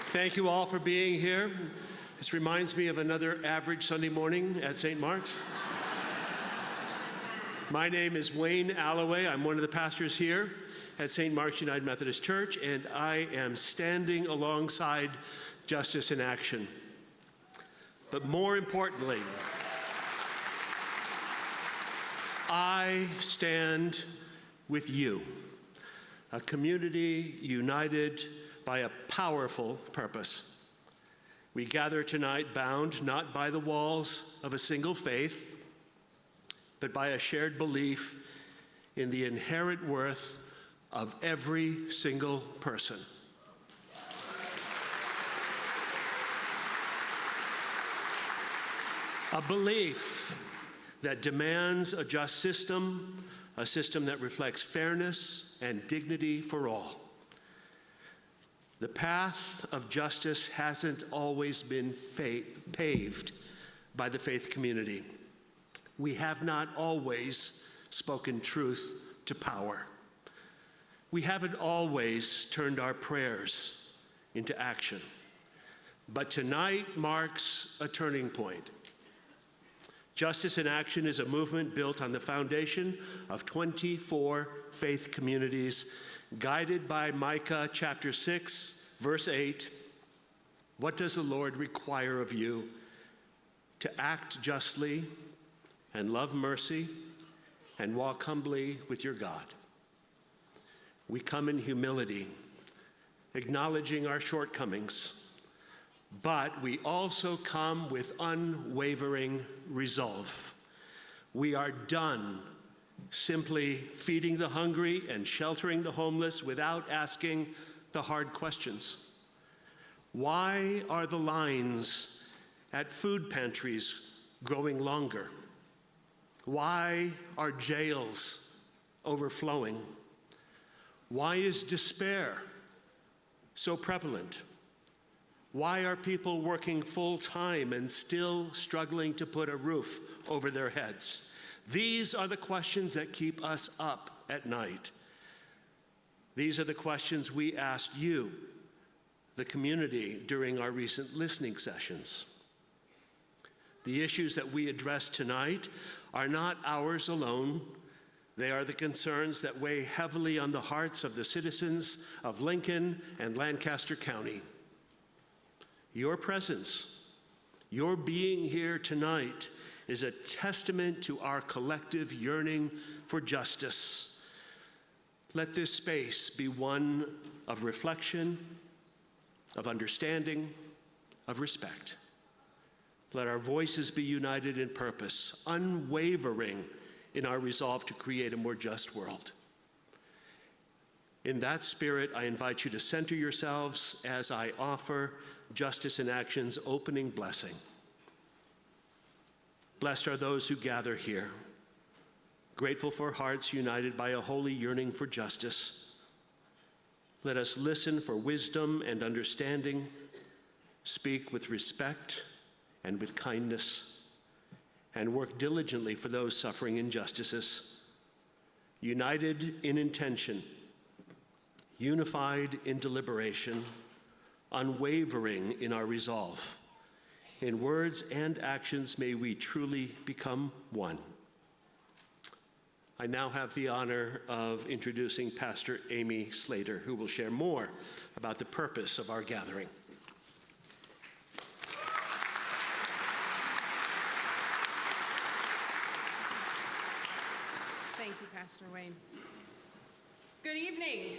Thank you all for being here. This reminds me of another average Sunday morning at St. Mark's. My name is Wayne Alloway. I'm one of the pastors here at St. Mark's United Methodist Church, and I am standing alongside Justice in Action. But more importantly, I stand with you, a community united by a powerful purpose. We gather tonight bound not by the walls of a single faith, but by a shared belief in the inherent worth of every single person. A belief that demands a just system, a system that reflects fairness and dignity for all. The path of justice hasn't always been paved by the faith community. We have not always spoken truth to power. We haven't always turned our prayers into action. But tonight marks a turning point. Justice in Action is a movement built on the foundation of 24 faith communities, guided by Micah chapter 6, verse 8. What does the Lord require of you? To act justly and love mercy and walk humbly with your God. We come in humility, acknowledging our shortcomings, but we also come with unwavering resolve. We are done simply feeding the hungry and sheltering the homeless without asking the hard questions. Why are the lines at food pantries growing longer? Why are jails overflowing? Why is despair so prevalent? Why are people working full-time and still struggling to put a roof over their heads? These are the questions that keep us up at night. These are the questions we asked you, the community, during our recent listening sessions. The issues that we address tonight are not ours alone. They are the concerns that weigh heavily on the hearts of the citizens of Lincoln and Lancaster County. Your presence, your being here tonight, is a testament to our collective yearning for justice. Let this space be one of reflection, of understanding, of respect. Let our voices be united in purpose, unwavering in our resolve to create a more just world. In that spirit, I invite you to center yourselves as I offer Justice in Action's opening blessing. Blessed are those who gather here, grateful for hearts united by a holy yearning for justice. Let us listen for wisdom and understanding, speak with respect and with kindness, and work diligently for those suffering injustices, united in intention, unified in deliberation, unwavering in our resolve. In words and actions, may we truly become one. I now have the honor of introducing Pastor Amy Slater, who will share more about the purpose of our gathering. Thank you, Pastor Wayne. Good evening.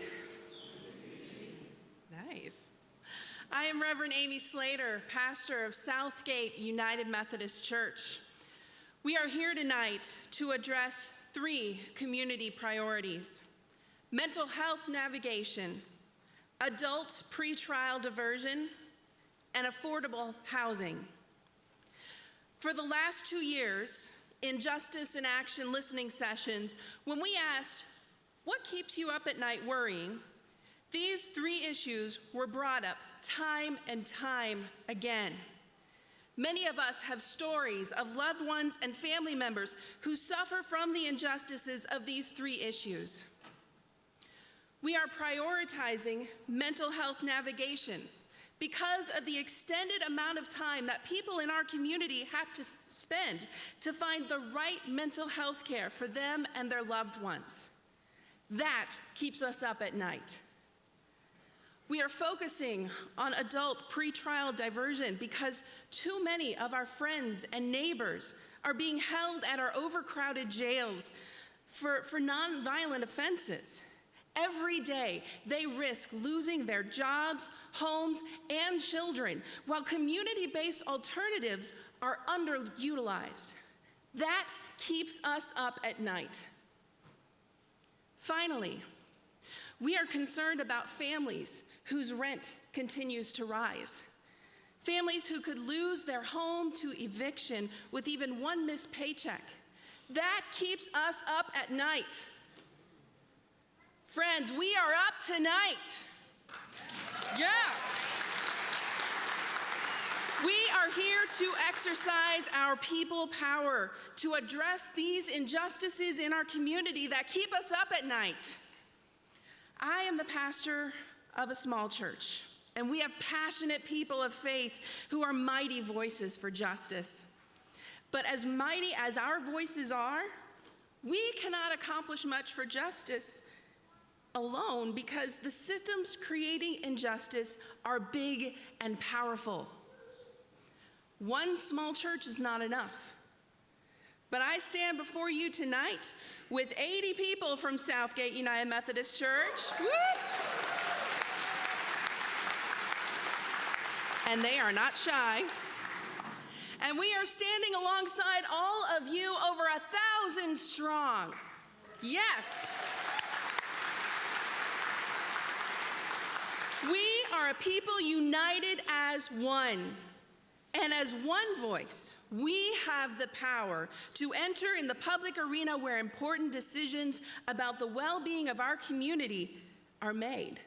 Nice. I am Reverend Amy Slater, pastor of Southgate United Methodist Church. We are here tonight to address 3 community priorities: mental health navigation, adult pretrial diversion, and affordable housing. For the last 2 years, in Justice in Action listening sessions, when we asked, "What keeps you up at night worrying?" these 3 issues were brought up time and time again. Many of us have stories of loved ones and family members who suffer from the injustices of these 3 issues. We are prioritizing mental health navigation because of the extended amount of time that people in our community have to spend to find the right mental health care for them and their loved ones. That keeps us up at night. We are focusing on adult pretrial diversion because too many of our friends and neighbors are being held at our overcrowded jails for nonviolent offenses. Every day, they risk losing their jobs, homes, and children, while community-based alternatives are underutilized. That keeps us up at night. Finally, we are concerned about families whose rent continues to rise. Families who could lose their home to eviction with even one missed paycheck. That keeps us up at night. Friends, we are up tonight. Yeah. We are here to exercise our people power to address these injustices in our community that keep us up at night. I am the pastor of a small church, and we have passionate people of faith who are mighty voices for justice. But as mighty as our voices are, we cannot accomplish much for justice alone because the systems creating injustice are big and powerful. One small church is not enough. But I stand before you tonight with 80 people from Southgate United Methodist Church. Woo! And they are not shy. And we are standing alongside all of you, over 1,000 strong. Yes. We are a people united as one. And as one voice, we have the power to enter in the public arena where important decisions about the well-being of our community are made.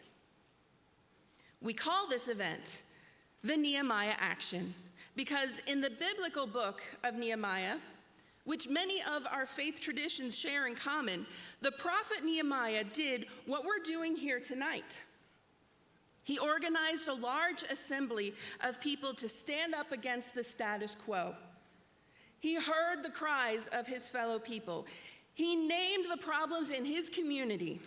We call this event the Nehemiah Action because in the biblical book of Nehemiah, which many of our faith traditions share in common, the prophet Nehemiah did what we're doing here tonight. He organized a large assembly of people to stand up against the status quo. He heard the cries of his fellow people. He named the problems in his community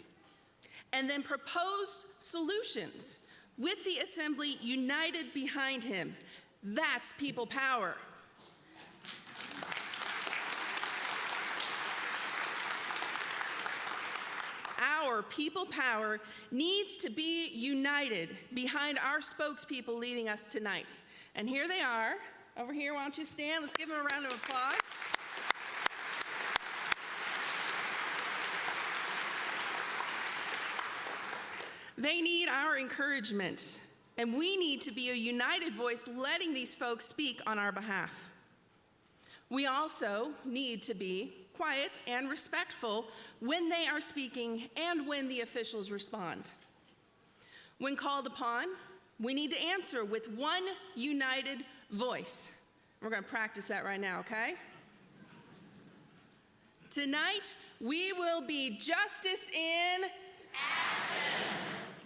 and then proposed solutions with the assembly united behind him. That's people power. Our people power needs to be united behind our spokespeople leading us tonight. And here they are. Over here, why don't you stand? Let's give them a round of applause. They need our encouragement, and we need to be a united voice letting these folks speak on our behalf. We also need to be quiet and respectful when they are speaking and when the officials respond. When called upon, we need to answer with one united voice. We're going to practice that right now, okay? Tonight, we will be justice in action.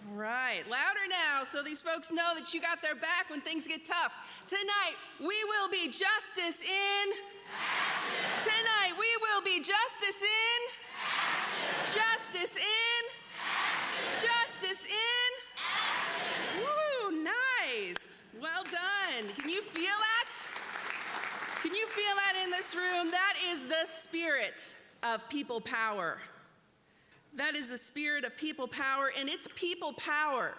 All right, louder now so these folks know that you got their back when things get tough. Tonight, we will be justice in action. Tonight, we will be justice in action. Justice in action. Justice in action. Woo, nice. Well done. Can you feel that? Can you feel that in this room? That is the spirit of people power. That is the spirit of people power, and it's people power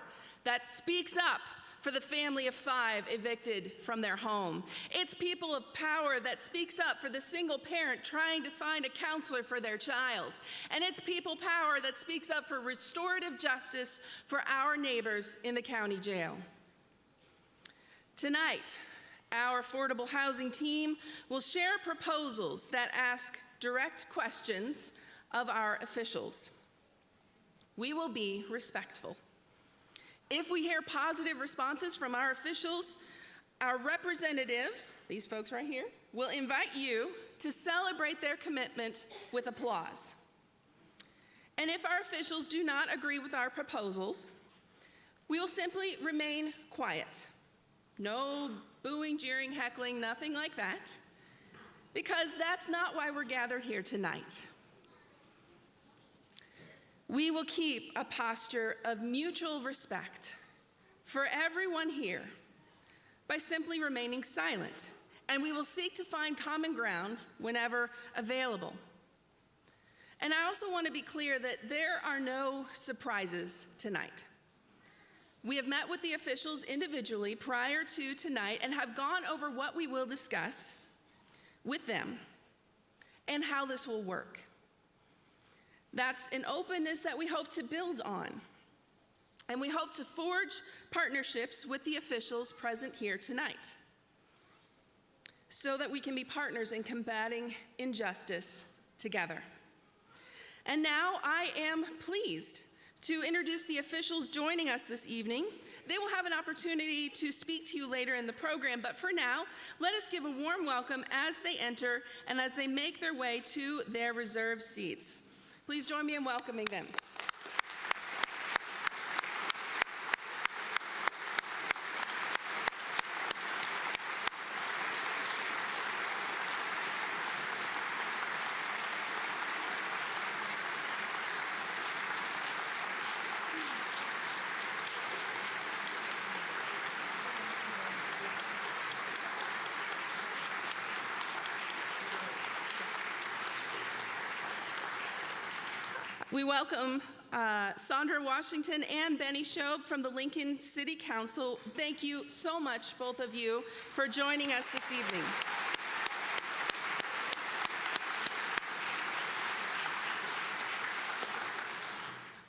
that speaks up for the family of 5 evicted from their home. It's people of power that speaks up for the single parent trying to find a counselor for their child. And it's people power that speaks up for restorative justice for our neighbors in the county jail. Tonight, our affordable housing team will share proposals that ask direct questions of our officials. We will be respectful. If we hear positive responses from our officials, our representatives, these folks right here, will invite you to celebrate their commitment with applause. And if our officials do not agree with our proposals, we will simply remain quiet. No booing, jeering, heckling, nothing like that, because that's not why we're gathered here tonight. We will keep a posture of mutual respect for everyone here by simply remaining silent, and we will seek to find common ground whenever available. And I also want to be clear that there are no surprises tonight. We have met with the officials individually prior to tonight and have gone over what we will discuss with them and how this will work. That's an openness that we hope to build on. And we hope to forge partnerships with the officials present here tonight so that we can be partners in combating injustice together. And now I am pleased to introduce the officials joining us this evening. They will have an opportunity to speak to you later in the program, but for now, let us give a warm welcome as they enter and as they make their way to their reserved seats. Please join me in welcoming them. We welcome Sandra Washington and Benny Shobe from the Lincoln City Council. Thank you so much, both of you, for joining us this evening.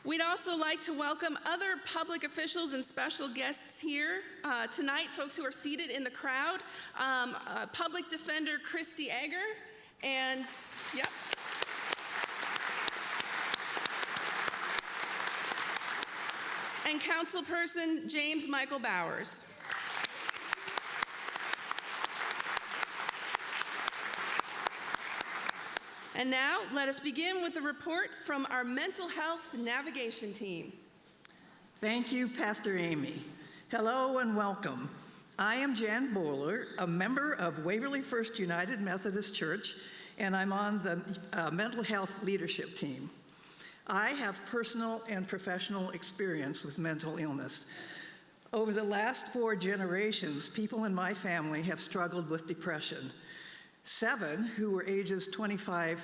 We'd also like to welcome other public officials and special guests here tonight, folks who are seated in the crowd. Public Defender Christy Egger and, yep. And Councilperson James Michael Bowers. And now, let us begin with a report from our mental health navigation team. Thank you, Pastor Amy. Hello and welcome. I am Jan Bowler, a member of Waverly First United Methodist Church, and I'm on the mental health leadership team. I have personal and professional experience with mental illness. Over the last 4 generations, people in my family have struggled with depression. 7, who were ages 25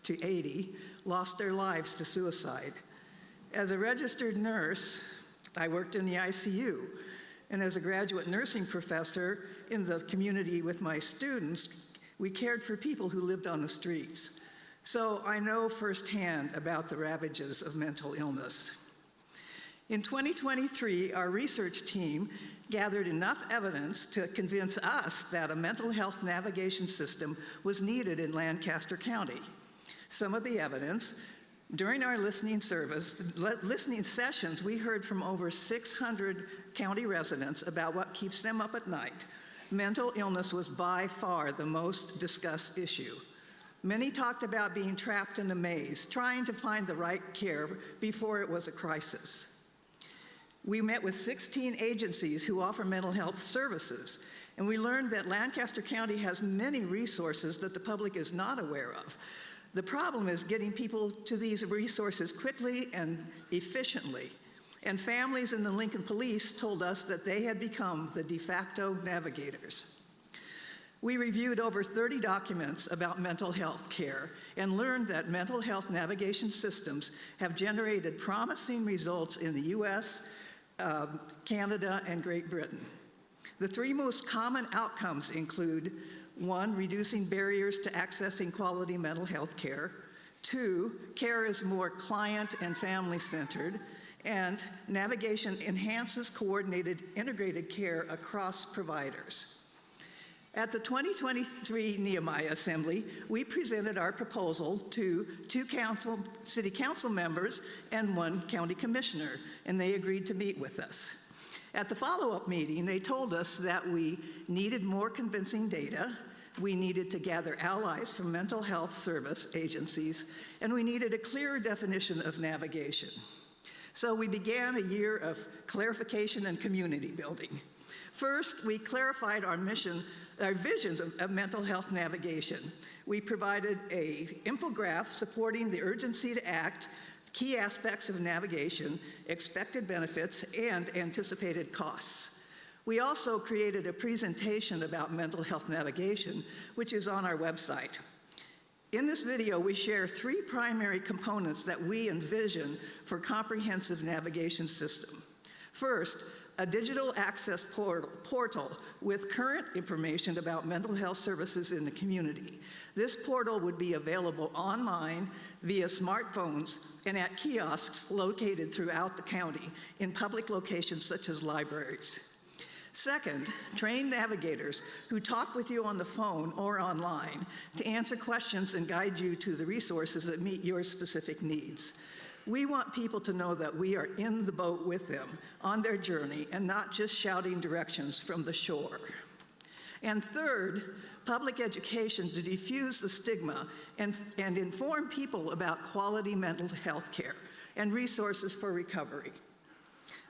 to 80, lost their lives to suicide. As a registered nurse, I worked in the ICU, and as a graduate nursing professor in the community with my students, we cared for people who lived on the streets. So I know firsthand about the ravages of mental illness. In 2023, our research team gathered enough evidence to convince us that a mental health navigation system was needed in Lancaster County. Some of the evidence: during our listening sessions, we heard from over 600 county residents about what keeps them up at night. Mental illness was by far the most discussed issue. Many talked about being trapped in a maze, trying to find the right care before it was a crisis. We met with 16 agencies who offer mental health services, and we learned that Lancaster County has many resources that the public is not aware of. The problem is getting people to these resources quickly and efficiently. And families in the Lincoln Police told us that they had become the de facto navigators. We reviewed over 30 documents about mental health care and learned that mental health navigation systems have generated promising results in the US, Canada, and Great Britain. The 3 most common outcomes include: 1, reducing barriers to accessing quality mental health care; 2, care is more client and family-centered; and navigation enhances coordinated, integrated care across providers. At the 2023 Nehemiah Assembly, we presented our proposal to 2 city council members and 1 county commissioner, and they agreed to meet with us. At the follow-up meeting, they told us that we needed more convincing data, we needed to gather allies from mental health service agencies, and we needed a clearer definition of navigation. So we began a year of clarification and community building. First, we clarified our visions of mental health navigation. We provided an infographic supporting the urgency to act, key aspects of navigation, expected benefits, and anticipated costs. We also created a presentation about mental health navigation, which is on our website. In this video, we share 3 primary components that we envision for comprehensive navigation system. First, a digital access portal with current information about mental health services in the community. This portal would be available online via smartphones and at kiosks located throughout the county in public locations such as libraries. Second, trained navigators who talk with you on the phone or online to answer questions and guide you to the resources that meet your specific needs. We want people to know that we are in the boat with them on their journey and not just shouting directions from the shore. And third, public education to diffuse the stigma and inform people about quality mental health care and resources for recovery.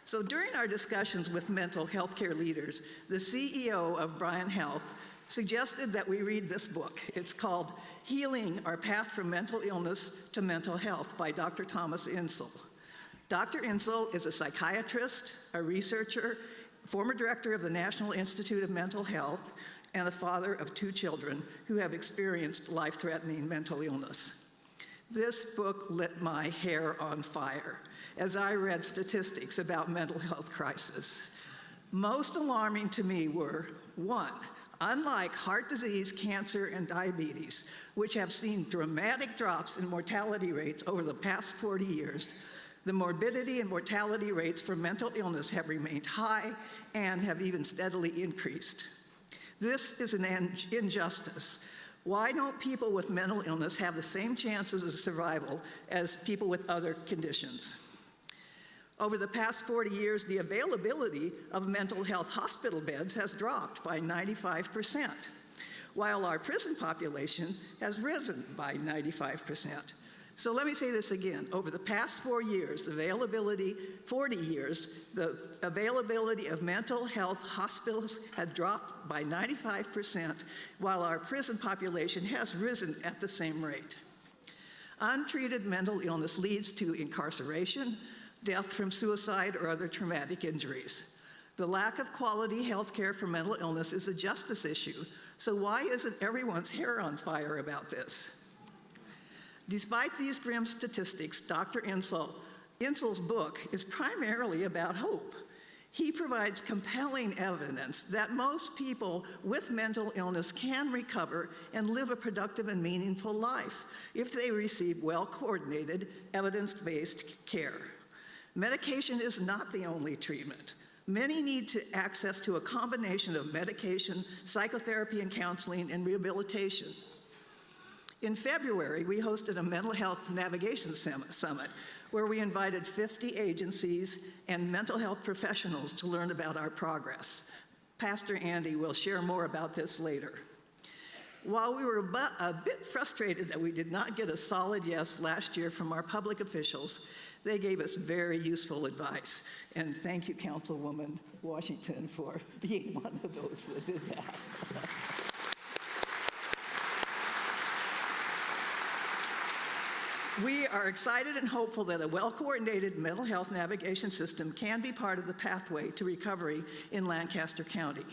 So during our discussions with mental health care leaders, the CEO of Bryan Health suggested that we read this book. It's called Healing: Our Path from Mental Illness to Mental Health by Dr. Thomas Insel. Dr. Insel is a psychiatrist, a researcher, former director of the National Institute of Mental Health, and a father of 2 children who have experienced life-threatening mental illness. This book lit my hair on fire as I read statistics about mental health crisis. Most alarming to me were, 1, unlike heart disease, cancer, and diabetes, which have seen dramatic drops in mortality rates over the past 40 years, the morbidity and mortality rates for mental illness have remained high and have even steadily increased. This is an injustice. Why don't people with mental illness have the same chances of survival as people with other conditions? Over the past 40 years, the availability of mental health hospital beds has dropped by 95%, while our prison population has risen by 95%. So let me say this again. Over the past 40 years, the availability of mental health hospitals had dropped by 95%, while our prison population has risen at the same rate. Untreated mental illness leads to incarceration, death from suicide, or other traumatic injuries. The lack of quality health care for mental illness is a justice issue, so why isn't everyone's hair on fire about this? Despite these grim statistics, Dr. Insel's book is primarily about hope. He provides compelling evidence that most people with mental illness can recover and live a productive and meaningful life if they receive well-coordinated, evidence-based care. Medication is not the only treatment. Many need access to a combination of medication, psychotherapy, and counseling, and rehabilitation. In February, we hosted a mental health navigation summit where we invited 50 agencies and mental health professionals to learn about our progress. Pastor Andy will share more about this later. While we were a bit frustrated that we did not get a solid yes last year from our public officials, they gave us very useful advice. And thank you, Councilwoman Washington, for being one of those that did that. We are excited and hopeful that a well-coordinated mental health navigation system can be part of the pathway to recovery in Lancaster County.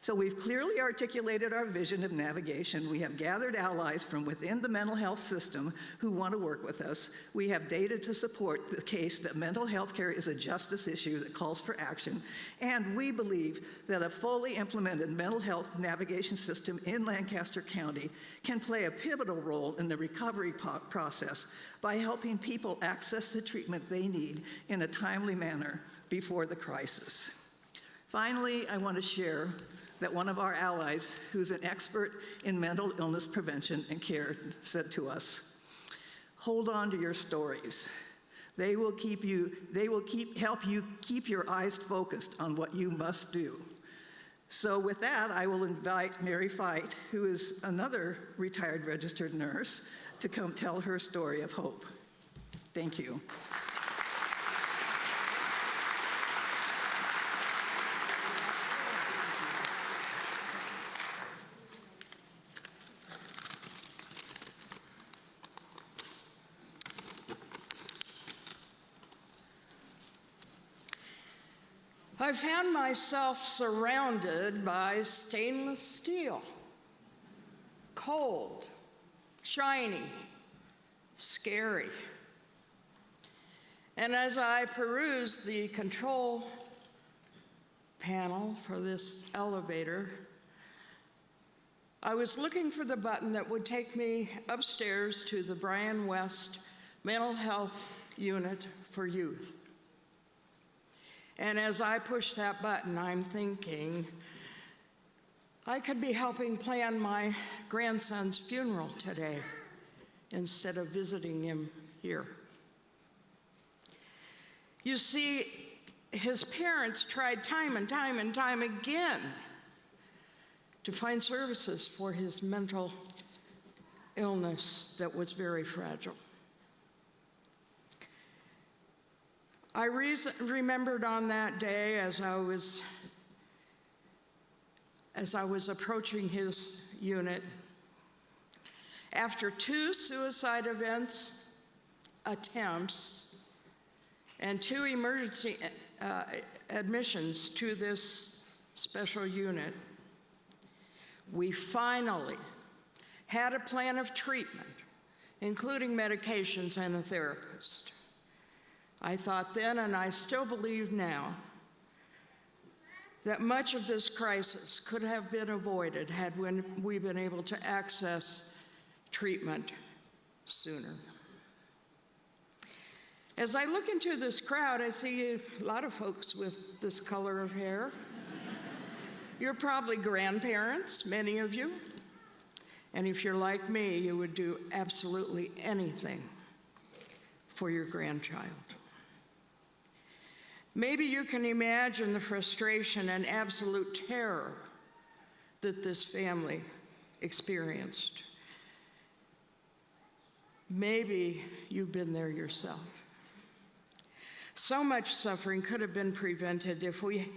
So we've clearly articulated our vision of navigation. We have gathered allies from within the mental health system who want to work with us. We have data to support the case that mental health care is a justice issue that calls for action. And we believe that a fully implemented mental health navigation system in Lancaster County can play a pivotal role in the recovery process by helping people access the treatment they need in a timely manner before the crisis. Finally, I want to share that one of our allies, who's an expert in mental illness prevention and care, said to us, "Hold on to your stories. They will help you keep your eyes focused on what you must do." So with that, I will invite Mary Fight, who is another retired registered nurse, to come tell her story of hope. Thank you. I found myself surrounded by stainless steel, cold, shiny, scary. And as I perused the control panel for this elevator, I was looking for the button that would take me upstairs to the Bryan West Mental Health Unit for Youth. And as I push that button, I'm thinking, I could be helping plan my grandson's funeral today instead of visiting him here. You see, his parents tried time and time and time again to find services for his mental illness that was very fragile. I remembered on that day as I was approaching his unit, after 2 suicide attempts, and 2 emergency admissions to this special unit, we finally had a plan of treatment, including medications and a therapist. I thought then, and I still believe now, that much of this crisis could have been avoided had we been able to access treatment sooner. As I look into this crowd, I see a lot of folks with this color of hair. You're probably grandparents, many of you. And if you're like me, you would do absolutely anything for your grandchild. Maybe you can imagine the frustration and absolute terror that this family experienced. Maybe you've been there yourself. So much suffering could have been prevented if we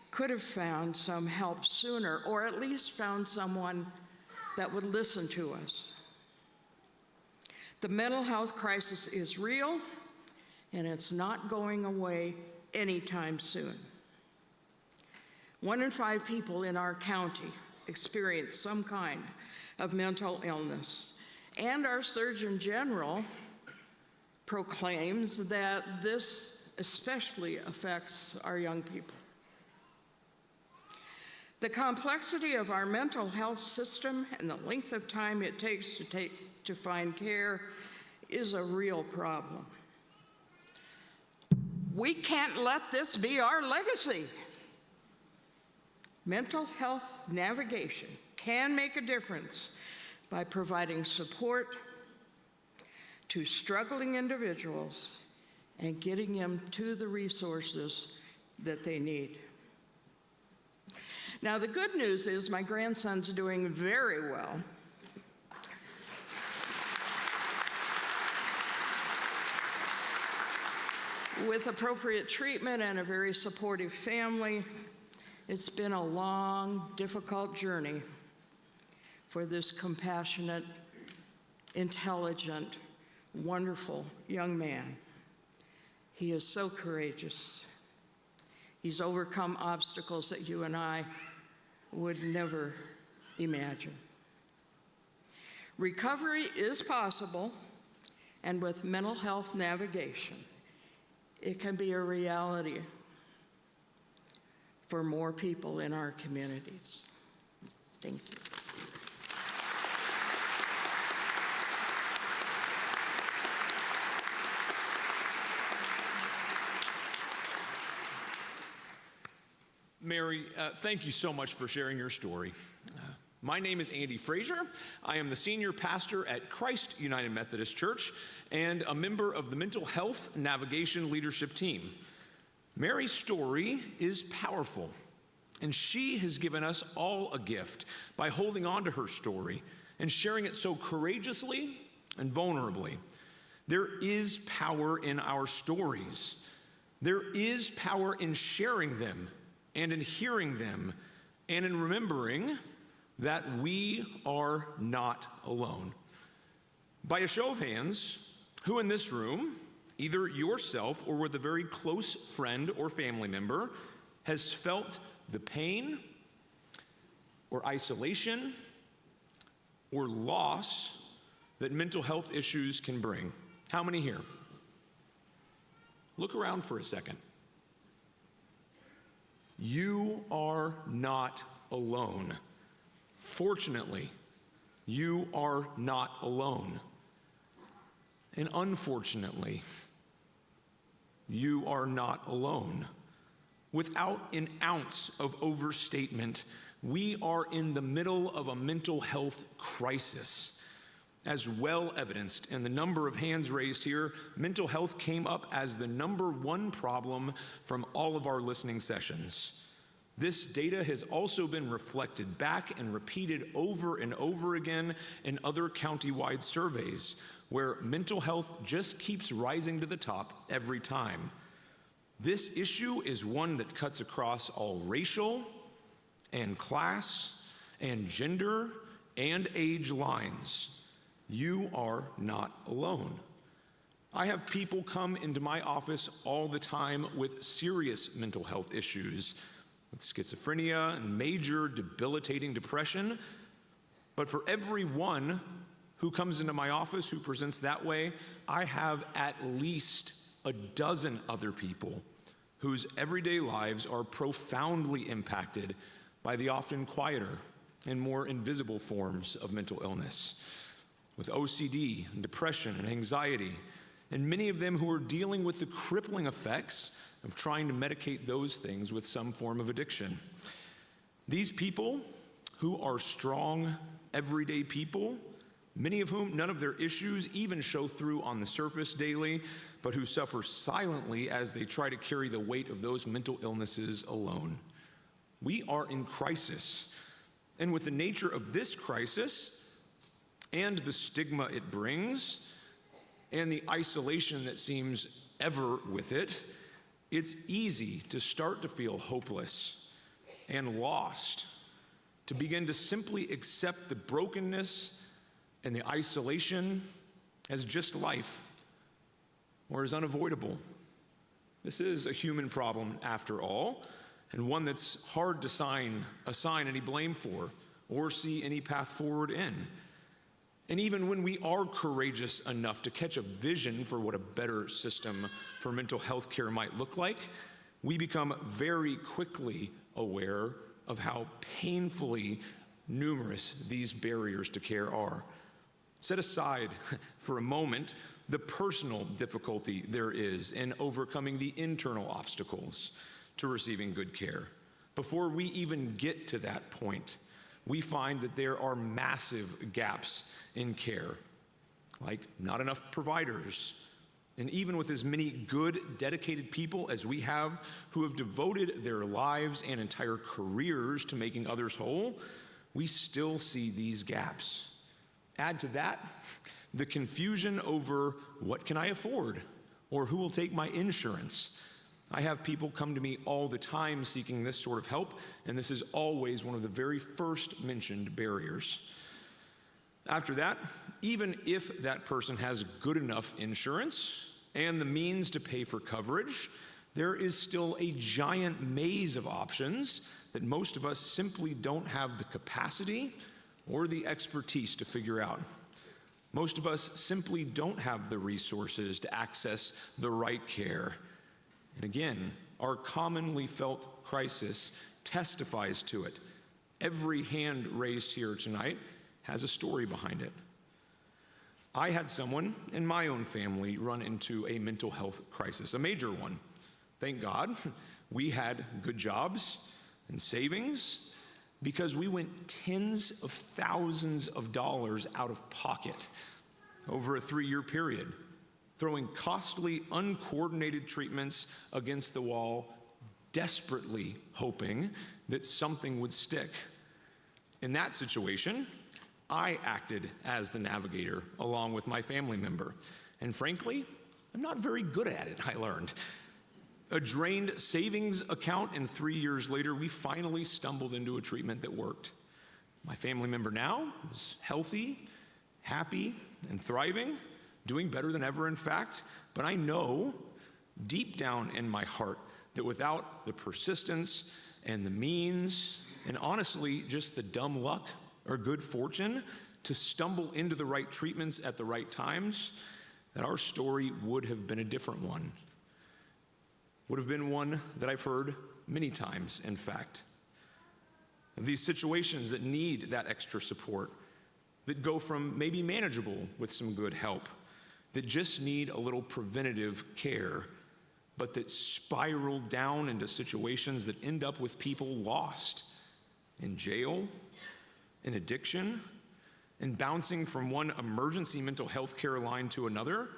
could have found some help sooner, or at least found someone that would listen to us. The mental health crisis is real, and it's not going away anytime soon. 1 in 5 people in our county experience some kind of mental illness, and our Surgeon General proclaims that this especially affects our young people. The complexity of our mental health system and the length of time it takes to find care is a real problem. We can't let this be our legacy. Mental health navigation can make a difference by providing support to struggling individuals and getting them to the resources that they need. Now, the good news is my grandson's doing very well. With appropriate treatment and a very supportive family, it's been a long, difficult journey for this compassionate, intelligent, wonderful young man. He is so courageous. He's overcome obstacles that you and I would never imagine. Recovery is possible, and with mental health navigation, it can be a reality for more people in our communities. Thank you. Mary, thank you so much for sharing your story. My name is Andy Frazier. I am the senior pastor at Christ United Methodist Church and a member of the Mental Health Navigation Leadership Team. Mary's story is powerful. And she has given us all a gift by holding on to her story and sharing it so courageously and vulnerably. There is power in our stories. There is power in sharing them and in hearing them and in remembering that we are not alone. By a show of hands, who in this room, either yourself or with a very close friend or family member, has felt the pain or isolation or loss that mental health issues can bring? How many here? Look around for a second. You are not alone. Fortunately, you are not alone. And unfortunately, you are not alone. Without an ounce of overstatement, we are in the middle of a mental health crisis. As well evidenced in the number of hands raised here, mental health came up as the number one problem from all of our listening sessions. This data has also been reflected back and repeated over and over again in other county-wide surveys, where mental health just keeps rising to the top every time. This issue is one that cuts across all racial and class and gender and age lines. You are not alone. I have people come into my office all the time with serious mental health issues, with schizophrenia and major debilitating depression. But for every one who comes into my office who presents that way, I have at least a dozen other people whose everyday lives are profoundly impacted by the often quieter and more invisible forms of mental illness, with OCD and depression and anxiety, and many of them who are dealing with the crippling effects of trying to medicate those things with some form of addiction. These people, who are strong, everyday people, many of whom none of their issues even show through on the surface daily, but who suffer silently as they try to carry the weight of those mental illnesses alone. We are in crisis. And with the nature of this crisis and the stigma it brings and the isolation that seems ever with it, it's easy to start to feel hopeless and lost, to begin to simply accept the brokenness and the isolation as just life or as unavoidable. This is a human problem after all, and one that's hard to assign any blame for or see any path forward in. And even when we are courageous enough to catch a vision for what a better system for mental health care might look like, we become very quickly aware of how painfully numerous these barriers to care are. Set aside for a moment the personal difficulty there is in overcoming the internal obstacles to receiving good care. Before we even get to that point, we find that there are massive gaps in care, like not enough providers. And even with as many good, dedicated people as we have who have devoted their lives and entire careers to making others whole, we still see these gaps. Add to that the confusion over what can I afford or who will take my insurance. I have people come to me all the time seeking this sort of help, and this is always one of the very first mentioned barriers. After that, even if that person has good enough insurance and the means to pay for coverage, there is still a giant maze of options that most of us simply don't have the capacity or the expertise to figure out. Most of us simply don't have the resources to access the right care. And again, our commonly felt crisis testifies to it. Every hand raised here tonight has a story behind it. I had someone in my own family run into a mental health crisis, a major one. Thank God we had good jobs and savings, because we went tens of thousands of dollars out of pocket over a 3-year period, throwing costly, uncoordinated treatments against the wall desperately hoping that something would stick. In that situation, I acted as the navigator along with my family member. And frankly, I'm not very good at it, I learned. A drained savings account, and 3 years later, we finally stumbled into a treatment that worked. My family member now is healthy, happy, and thriving, doing better than ever, in fact. But I know deep down in my heart that without the persistence and the means, and honestly, just the dumb luck or good fortune to stumble into the right treatments at the right times, that our story would have been a different one. Would have been one that I've heard many times, in fact. These situations that need that extra support, that go from maybe manageable with some good help, that just need a little preventative care, but that spiral down into situations that end up with people lost in jail, in addiction, and bouncing from one emergency mental health care line to another,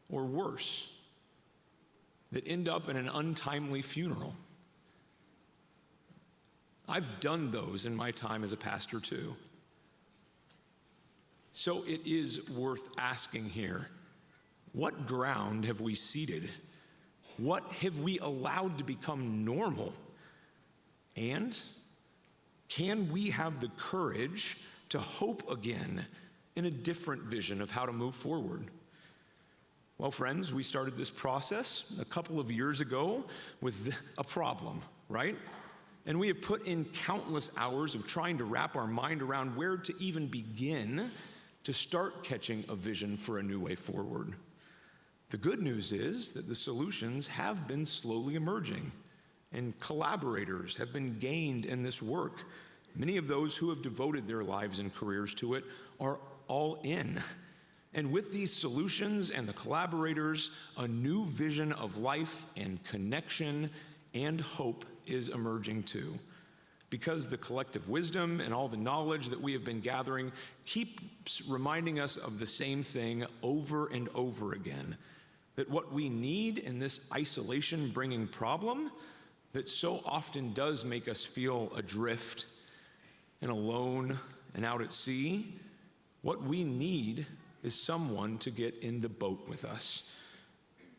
or worse, that end up in an untimely funeral. I've done those in my time as a pastor too. So it is worth asking here, what ground have we ceded? What have we allowed to become normal? And can we have the courage to hope again in a different vision of how to move forward? Well, friends, we started this process a couple of years ago with a problem, right? And we have put in countless hours of trying to wrap our mind around where to even begin to start catching a vision for a new way forward. The good news is that the solutions have been slowly emerging, and collaborators have been gained in this work. Many of those who have devoted their lives and careers to it are all in. And with these solutions and the collaborators, a new vision of life and connection and hope is emerging too. Because the collective wisdom and all the knowledge that we have been gathering keeps reminding us of the same thing over and over again, that what we need in this isolation-bringing problem that so often does make us feel adrift and alone and out at sea, what we need is someone to get in the boat with us.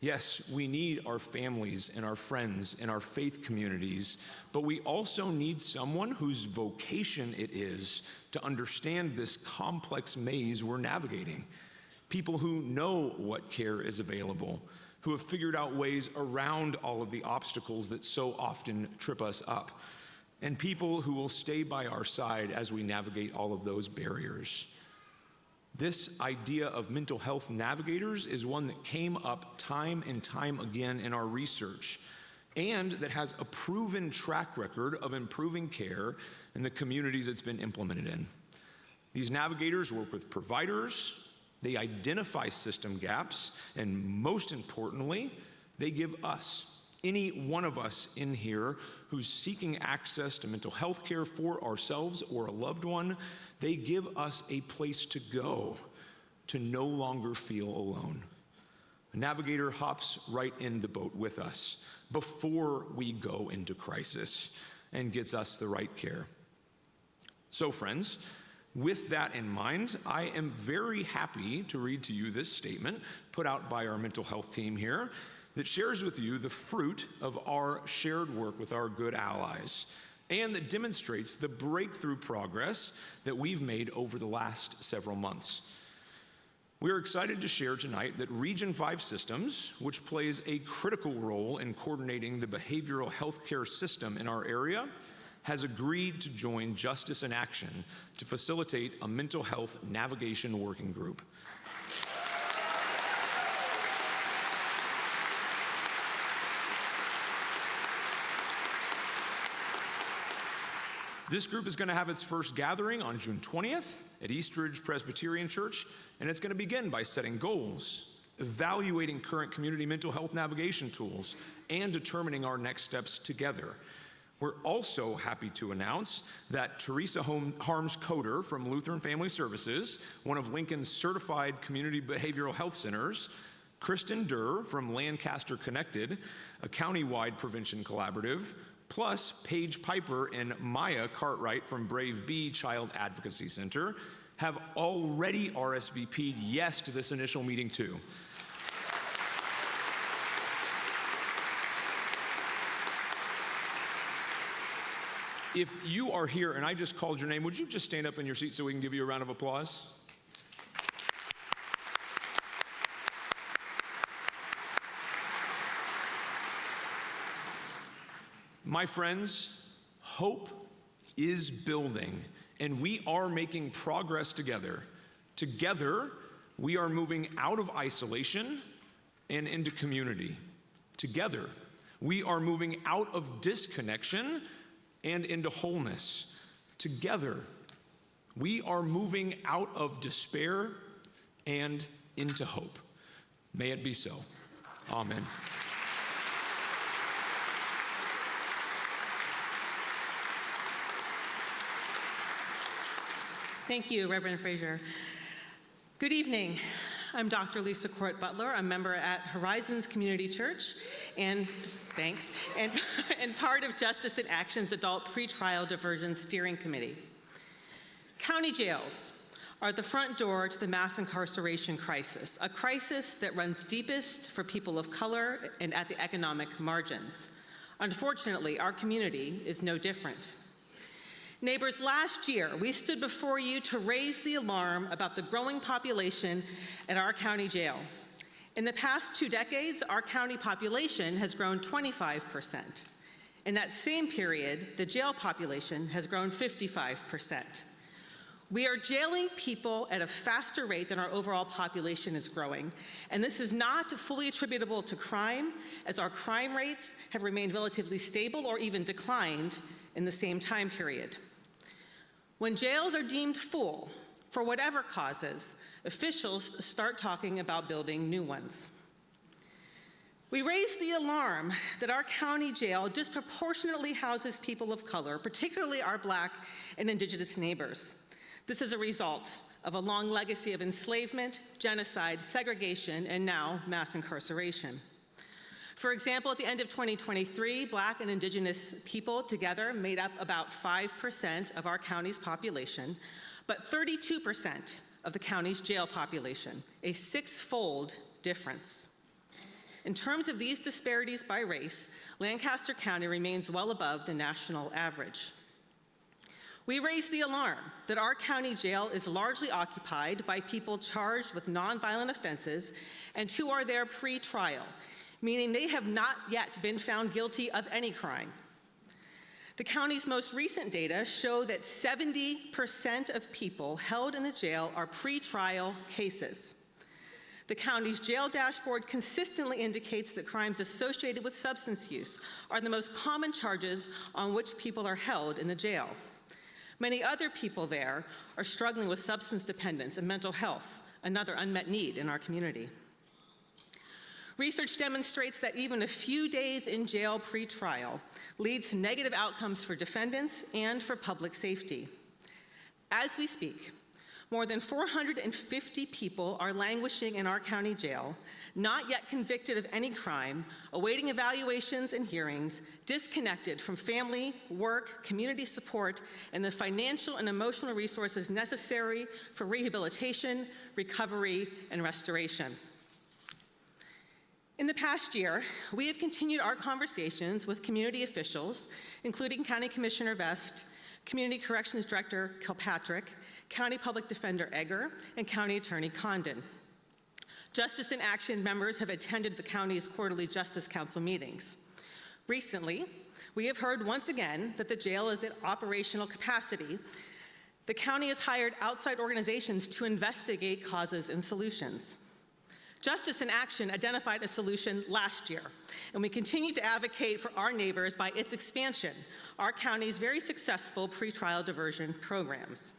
Yes, we need our families and our friends and our faith communities, but we also need someone whose vocation it is to understand this complex maze we're navigating. People who know what care is available, who have figured out ways around all of the obstacles that so often trip us up, and people who will stay by our side as we navigate all of those barriers. This idea of mental health navigators is one that came up time and time again in our research, and that has a proven track record of improving care in the communities it's been implemented in. These navigators work with providers, they identify system gaps, and most importantly, they give us, any one of us in here who's seeking access to mental health care for ourselves or a loved one, they give us a place to go to no longer feel alone. A navigator hops right in the boat with us before we go into crisis and gets us the right care. So, friends, with that in mind, I am very happy to read to you this statement put out by our mental health team here that shares with you the fruit of our shared work with our good allies, and that demonstrates the breakthrough progress that we've made over the last several months. We are excited to share tonight that Region 5 Systems, which plays a critical role in coordinating the behavioral health care system in our area, has agreed to join Justice in Action to facilitate a mental health navigation working group. This group is going to have its first gathering on June 20th at Eastridge Presbyterian Church, and it's going to begin by setting goals, evaluating current community mental health navigation tools, and determining our next steps together. We're also happy to announce that Teresa Harms-Coder from Lutheran Family Services, one of Lincoln's certified community behavioral health centers, Kristen Durr from Lancaster Connected, a county-wide prevention collaborative, plus Paige Piper and Maya Cartwright from Brave Bee Child Advocacy Center have already RSVP'd yes to this initial meeting too. If you are here and I just called your name, would you just stand up in your seat so we can give you a round of applause? My friends, hope is building, and we are making progress together. Together, we are moving out of isolation and into community. Together, we are moving out of disconnection and into wholeness. Together, we are moving out of despair and into hope. May it be so. Amen. Thank you, Reverend Frazier. Good evening. I'm Dr. Lisa Court Butler. I'm a member at Horizons Community Church, and part of Justice in Action's Adult Pretrial Diversion Steering Committee. County jails are the front door to the mass incarceration crisis, a crisis that runs deepest for people of color and at the economic margins. Unfortunately, our community is no different. Neighbors, last year, we stood before you to raise the alarm about the growing population at our county jail. In the past 2 decades, our county population has grown 25%. In that same period, the jail population has grown 55%. We are jailing people at a faster rate than our overall population is growing, and this is not fully attributable to crime, as our crime rates have remained relatively stable or even declined in the same time period. When jails are deemed full, for whatever causes, officials start talking about building new ones. We raise the alarm that our county jail disproportionately houses people of color, particularly our Black and Indigenous neighbors. This is a result of a long legacy of enslavement, genocide, segregation, and now mass incarceration. For example, at the end of 2023, Black and Indigenous people together made up about 5% of our county's population, but 32% of the county's jail population, a 6-fold difference. In terms of these disparities by race, Lancaster County remains well above the national average. We raise the alarm that our county jail is largely occupied by people charged with nonviolent offenses and who are there pre-trial, meaning they have not yet been found guilty of any crime. The county's most recent data show that 70% of people held in the jail are pre-trial cases. The county's jail dashboard consistently indicates that crimes associated with substance use are the most common charges on which people are held in the jail. Many other people there are struggling with substance dependence and mental health, another unmet need in our community. Research demonstrates that even a few days in jail pre-trial leads to negative outcomes for defendants and for public safety. As we speak, more than 450 people are languishing in our county jail, not yet convicted of any crime, awaiting evaluations and hearings, disconnected from family, work, community support, and the financial and emotional resources necessary for rehabilitation, recovery, and restoration. In the past year, we have continued our conversations with community officials, including County Commissioner Vest, Community Corrections Director Kilpatrick, County Public Defender Egger, and County Attorney Condon. Justice in Action members have attended the county's quarterly Justice Council meetings. Recently, we have heard once again that the jail is at operational capacity. The county has hired outside organizations to investigate causes and solutions. Justice in Action identified a solution last year, and we continue to advocate for our neighbors by its expansion, our county's very successful pretrial diversion programs.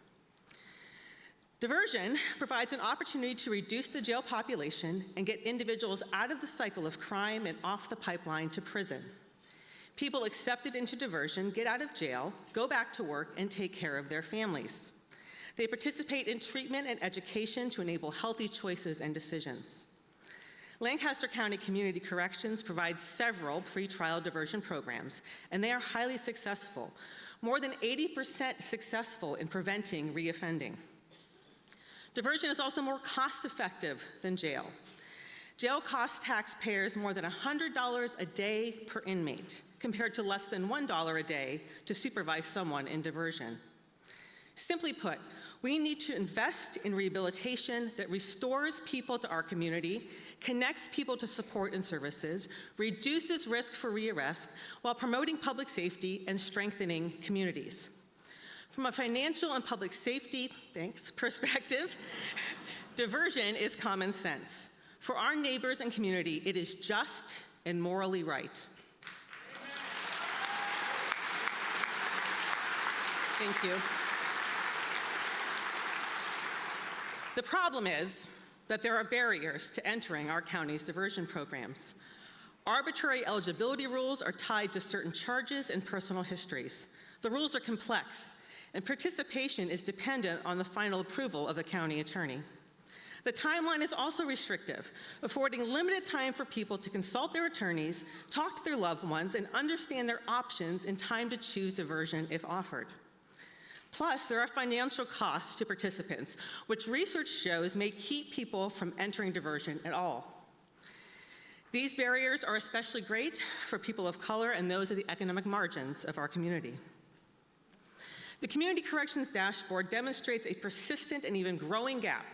Diversion provides an opportunity to reduce the jail population and get individuals out of the cycle of crime and off the pipeline to prison. People accepted into diversion get out of jail, go back to work, and take care of their families. They participate in treatment and education to enable healthy choices and decisions. Lancaster County Community Corrections provides several pretrial diversion programs, and they are highly successful, more than 80% successful in preventing reoffending. Diversion is also more cost-effective than jail. Jail costs taxpayers more than $100 a day per inmate, compared to less than $1 a day to supervise someone in diversion. Simply put, we need to invest in rehabilitation that restores people to our community, connects people to support and services, reduces risk for rearrest, while promoting public safety and strengthening communities. From a financial and public safety, perspective, diversion is common sense. For our neighbors and community, it is just and morally right. Thank you. The problem is that there are barriers to entering our county's diversion programs. Arbitrary eligibility rules are tied to certain charges and personal histories. The rules are complex, and participation is dependent on the final approval of the county attorney. The timeline is also restrictive, affording limited time for people to consult their attorneys, talk to their loved ones, and understand their options in time to choose diversion if offered. Plus, there are financial costs to participants, which research shows may keep people from entering diversion at all. These barriers are especially great for people of color and those at the economic margins of our community. The Community Corrections Dashboard demonstrates a persistent and even growing gap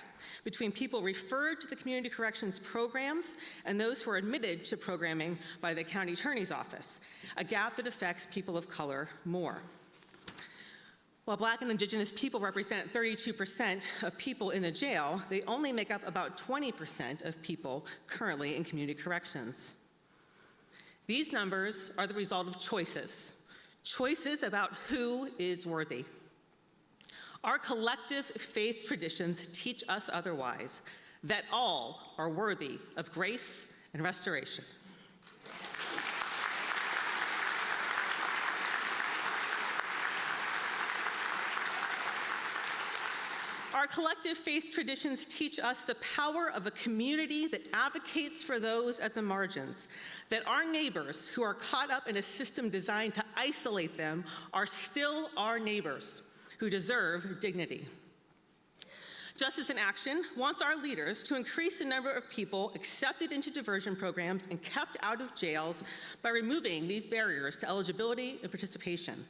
between people referred to the Community Corrections programs and those who are admitted to programming by the County Attorney's Office, a gap that affects people of color more. While Black and Indigenous people represent 32% of people in the jail, they only make up about 20% of people currently in community corrections. These numbers are the result of choices about who is worthy. Our collective faith traditions teach us otherwise, that all are worthy of grace and restoration. Our collective faith traditions teach us the power of a community that advocates for those at the margins, that our neighbors who are caught up in a system designed to isolate them are still our neighbors who deserve dignity. Justice in Action wants our leaders to increase the number of people accepted into diversion programs and kept out of jails by removing these barriers to eligibility and participation.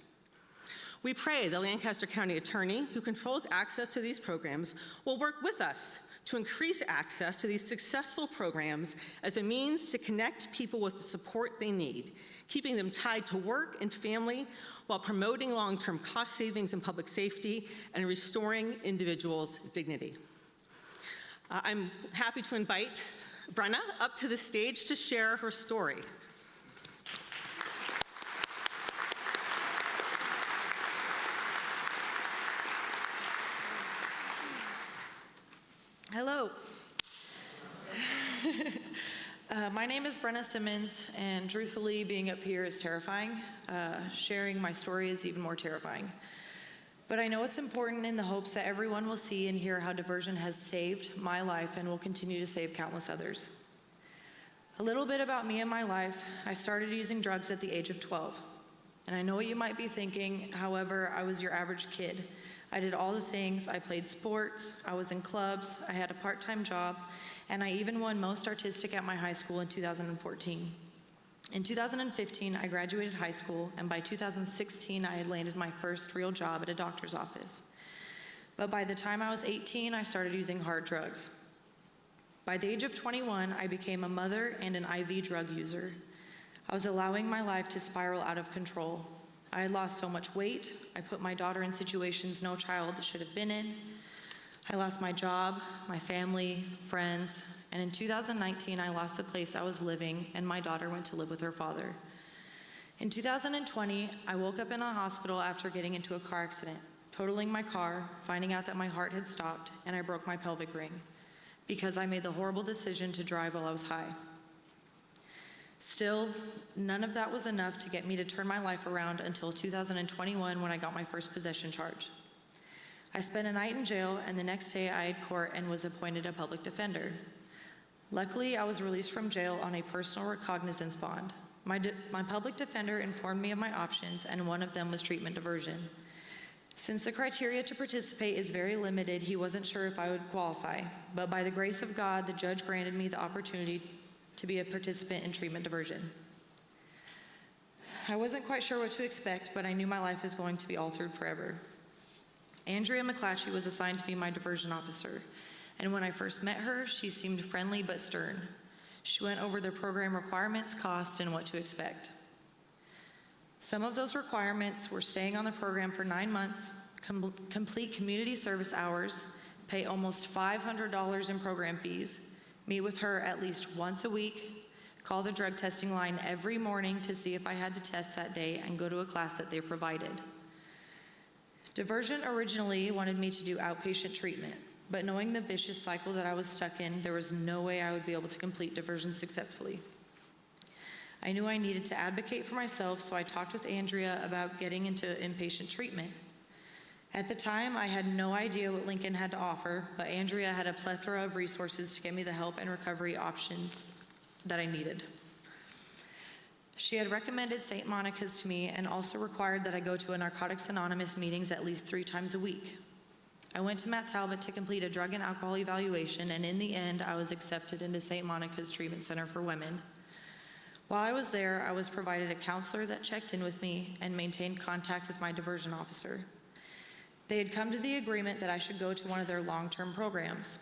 We pray the Lancaster County Attorney, who controls access to these programs, will work with us to increase access to these successful programs as a means to connect people with the support they need, keeping them tied to work and family while promoting long-term cost savings in public safety and restoring individuals' dignity. I'm happy to invite Brenna up to the stage to share her story. Hello. My name is Brenna Simmons, and truthfully, being up here is terrifying. Sharing my story is even more terrifying. But I know it's important in the hopes that everyone will see and hear how diversion has saved my life and will continue to save countless others. A little bit about me and my life. I started using drugs at the age of 12. And I know what you might be thinking, however, I was your average kid. I did all the things. I played sports, I was in clubs, I had a part-time job, and I even won most artistic at my high school in 2014. In 2015, I graduated high school, and by 2016, I had landed my first real job at a doctor's office. But by the time I was 18, I started using hard drugs. By the age of 21, I became a mother and an IV drug user. I was allowing my life to spiral out of control. I had lost so much weight. I put my daughter in situations no child should have been in. I lost my job, my family, friends, and in 2019, I lost the place I was living, and my daughter went to live with her father. In 2020, I woke up in a hospital after getting into a car accident, totaling my car, finding out that my heart had stopped, and I broke my pelvic ring because I made the horrible decision to drive while I was high. Still, none of that was enough to get me to turn my life around until 2021 when I got my first possession charge. I spent a night in jail, and the next day I had court and was appointed a public defender. Luckily, I was released from jail on a personal recognizance bond. My public defender informed me of my options, and one of them was treatment diversion. Since the criteria to participate is very limited, he wasn't sure if I would qualify, but by the grace of God, the judge granted me the opportunity to be a participant in treatment diversion. I wasn't quite sure what to expect, but I knew my life was going to be altered forever. Andrea McClatchy was assigned to be my diversion officer, and when I first met her, she seemed friendly but stern. She went over the program requirements, cost, and what to expect. Some of those requirements were staying on the program for 9 months, complete community service hours, pay almost $500 in program fees, meet with her at least once a week, call the drug testing line every morning to see if I had to test that day, and go to a class that they provided. Diversion originally wanted me to do outpatient treatment, but knowing the vicious cycle that I was stuck in, there was no way I would be able to complete diversion successfully. I knew I needed to advocate for myself, so I talked with Andrea about getting into inpatient treatment. At the time, I had no idea what Lincoln had to offer, but Andrea had a plethora of resources to give me the help and recovery options that I needed. She had recommended St. Monica's to me and also required that I go to a Narcotics Anonymous meetings at least 3 times a week. I went to Matt Talbot to complete a drug and alcohol evaluation, and in the end, I was accepted into St. Monica's Treatment Center for Women. While I was there, I was provided a counselor that checked in with me and maintained contact with my diversion officer. They had come to the agreement that I should go to one of their long-term programs.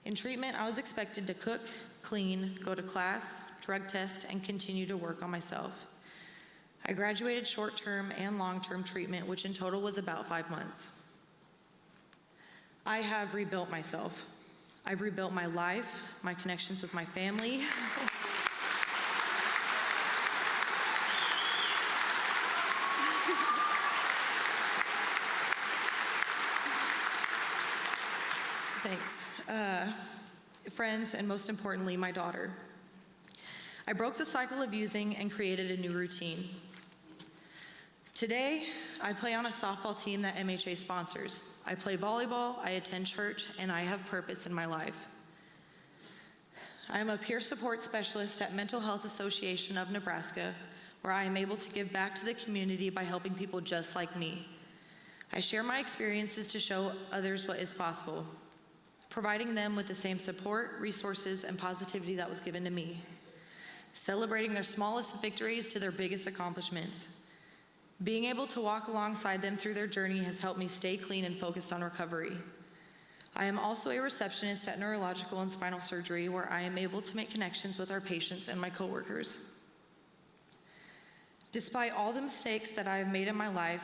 In treatment, I was expected to cook, clean, go to class, drug test, and continue to work on myself. I graduated short-term and long-term treatment, which in total was about 5 months. I have rebuilt myself. I've rebuilt my life, my connections with my family. Thanks. Friends, and most importantly, my daughter. I broke the cycle of using and created a new routine. Today, I play on a softball team that MHA sponsors. I play volleyball, I attend church, and I have purpose in my life. I am a peer support specialist at Mental Health Association of Nebraska, where I am able to give back to the community by helping people just like me. I share my experiences to show others what is possible, providing them with the same support, resources, and positivity that was given to me, celebrating their smallest victories to their biggest accomplishments. Being able to walk alongside them through their journey has helped me stay clean and focused on recovery. I am also a receptionist at Neurological and Spinal Surgery, where I am able to make connections with our patients and my coworkers. Despite all the mistakes that I have made in my life,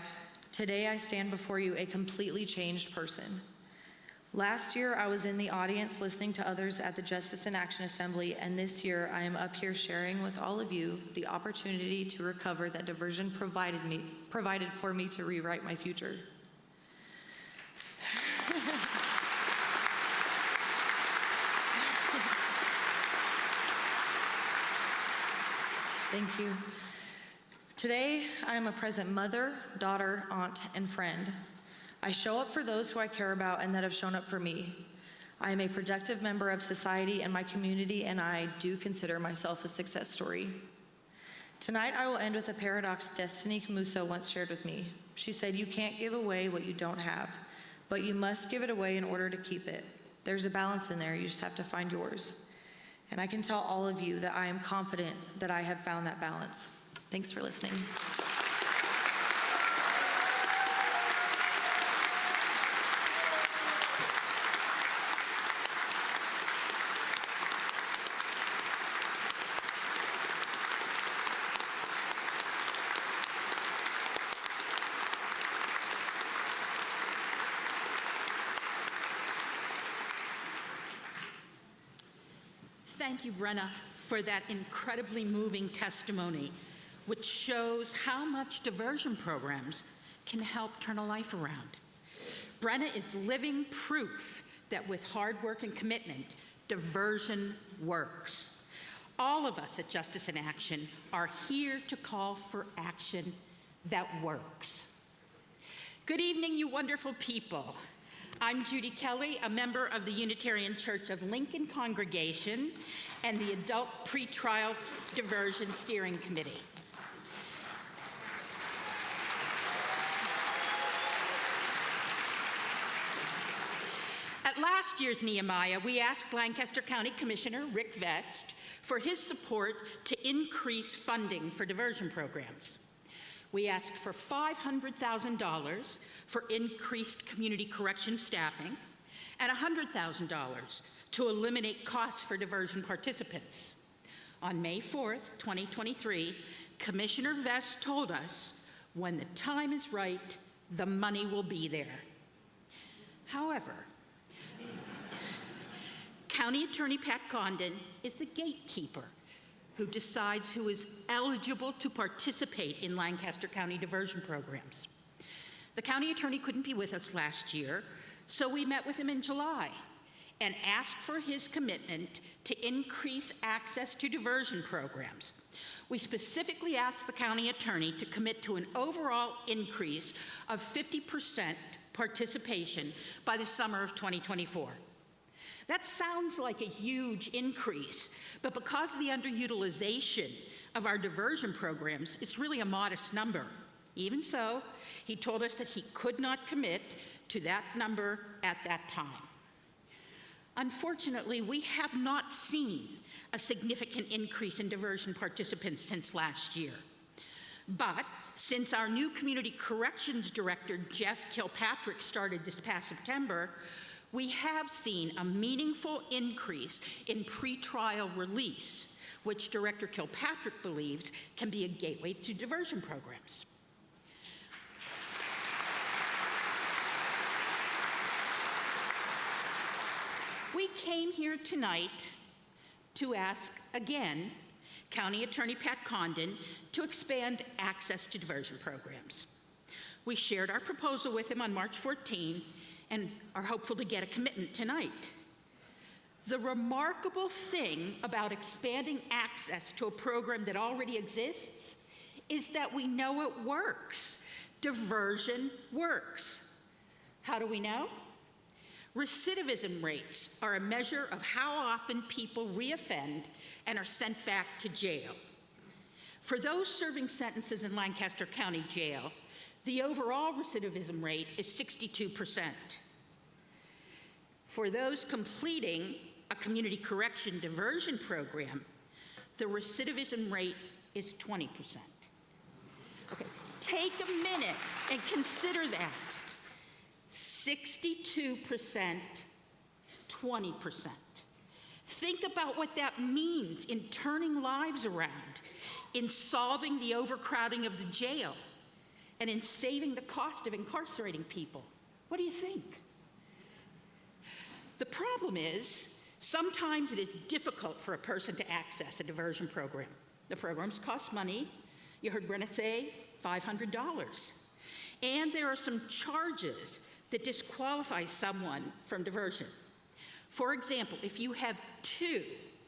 today I stand before you a completely changed person. Last year, I was in the audience listening to others at the Justice in Action Assembly, and this year, I am up here sharing with all of you the opportunity to recover that diversion provided for me to rewrite my future. Thank you. Today, I am a present mother, daughter, aunt, and friend. I show up for those who I care about and that have shown up for me. I am a productive member of society and my community, and I do consider myself a success story. Tonight, I will end with a paradox Destiny Camuso once shared with me. She said, "You can't give away what you don't have, but you must give it away in order to keep it. There's a balance in there, you just have to find yours." And I can tell all of you that I am confident that I have found that balance. Thanks for listening. Thank you, Brenna, for that incredibly moving testimony, which shows how much diversion programs can help turn a life around. Brenna is living proof that with hard work and commitment, diversion works. All of us at Justice in Action are here to call for action that works. Good evening, you wonderful people. I'm Judy Kelly, a member of the Unitarian Church of Lincoln Congregation and the Adult Pretrial Diversion Steering Committee. At last year's Nehemiah, we asked Lancaster County Commissioner Rick Vest for his support to increase funding for diversion programs. We asked for $500,000 for increased community correction staffing and $100,000 to eliminate costs for diversion participants. On May 4th, 2023, Commissioner Vest told us, when the time is right, the money will be there. However, County Attorney Pat Condon is the gatekeeper who decides who is eligible to participate in Lancaster County diversion programs. The county attorney couldn't be with us last year, so we met with him in July and asked for his commitment to increase access to diversion programs. We specifically asked the county attorney to commit to an overall increase of 50% participation by the summer of 2024. That sounds like a huge increase, but because of the underutilization of our diversion programs, it's really a modest number. Even so, he told us that he could not commit to that number at that time. Unfortunately, we have not seen a significant increase in diversion participants since last year. But since our new community corrections director, Jeff Kilpatrick, started this past September, we have seen a meaningful increase in pretrial release, which Director Kilpatrick believes can be a gateway to diversion programs. We came here tonight to ask again County Attorney Pat Condon to expand access to diversion programs. We shared our proposal with him on March 14 and are hopeful to get a commitment tonight. The remarkable thing about expanding access to a program that already exists is that we know it works. Diversion works. How do we know? Recidivism rates are a measure of how often people reoffend and are sent back to jail. For those serving sentences in Lancaster County Jail, the overall recidivism rate is 62%. For those completing a community correction diversion program, the recidivism rate is 20%. Okay, take a minute and consider that. 62%, 20%. Think about what that means in turning lives around, in solving the overcrowding of the jail, and in saving the cost of incarcerating people. What do you think? The problem is, sometimes it is difficult for a person to access a diversion program. The programs cost money. You heard Brenna say $500. And there are some charges that disqualify someone from diversion. For example, if you have 2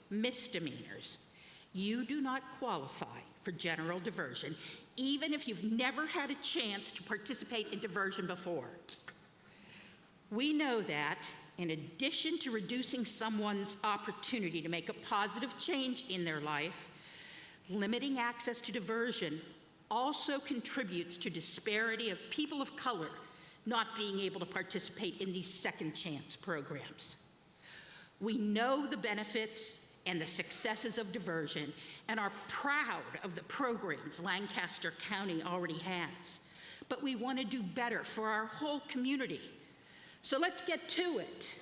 misdemeanors, you do not qualify for general diversion, even if you've never had a chance to participate in diversion before. We know that in addition to reducing someone's opportunity to make a positive change in their life, limiting access to diversion also contributes to disparity of people of color not being able to participate in these second chance programs. We know the benefits and the successes of diversion and are proud of the programs Lancaster County already has. But we want to do better for our whole community. So let's get to it.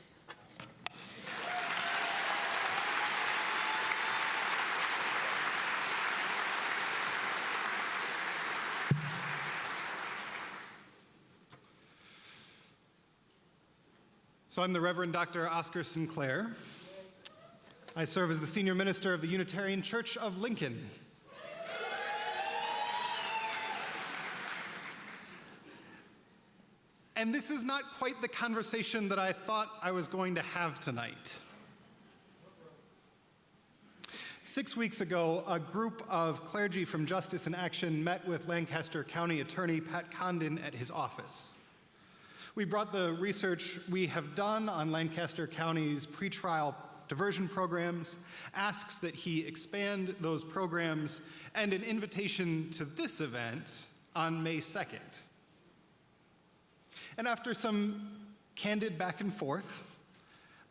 So I'm the Reverend Dr. Oscar Sinclair. I serve as the senior minister of the Unitarian Church of Lincoln. And this is not quite the conversation that I thought I was going to have tonight. 6 weeks ago, a group of clergy from Justice in Action met with Lancaster County Attorney Pat Condon at his office. We brought the research we have done on Lancaster County's pretrial diversion programs, asks that he expand those programs, and an invitation to this event on May 2nd. And after some candid back and forth,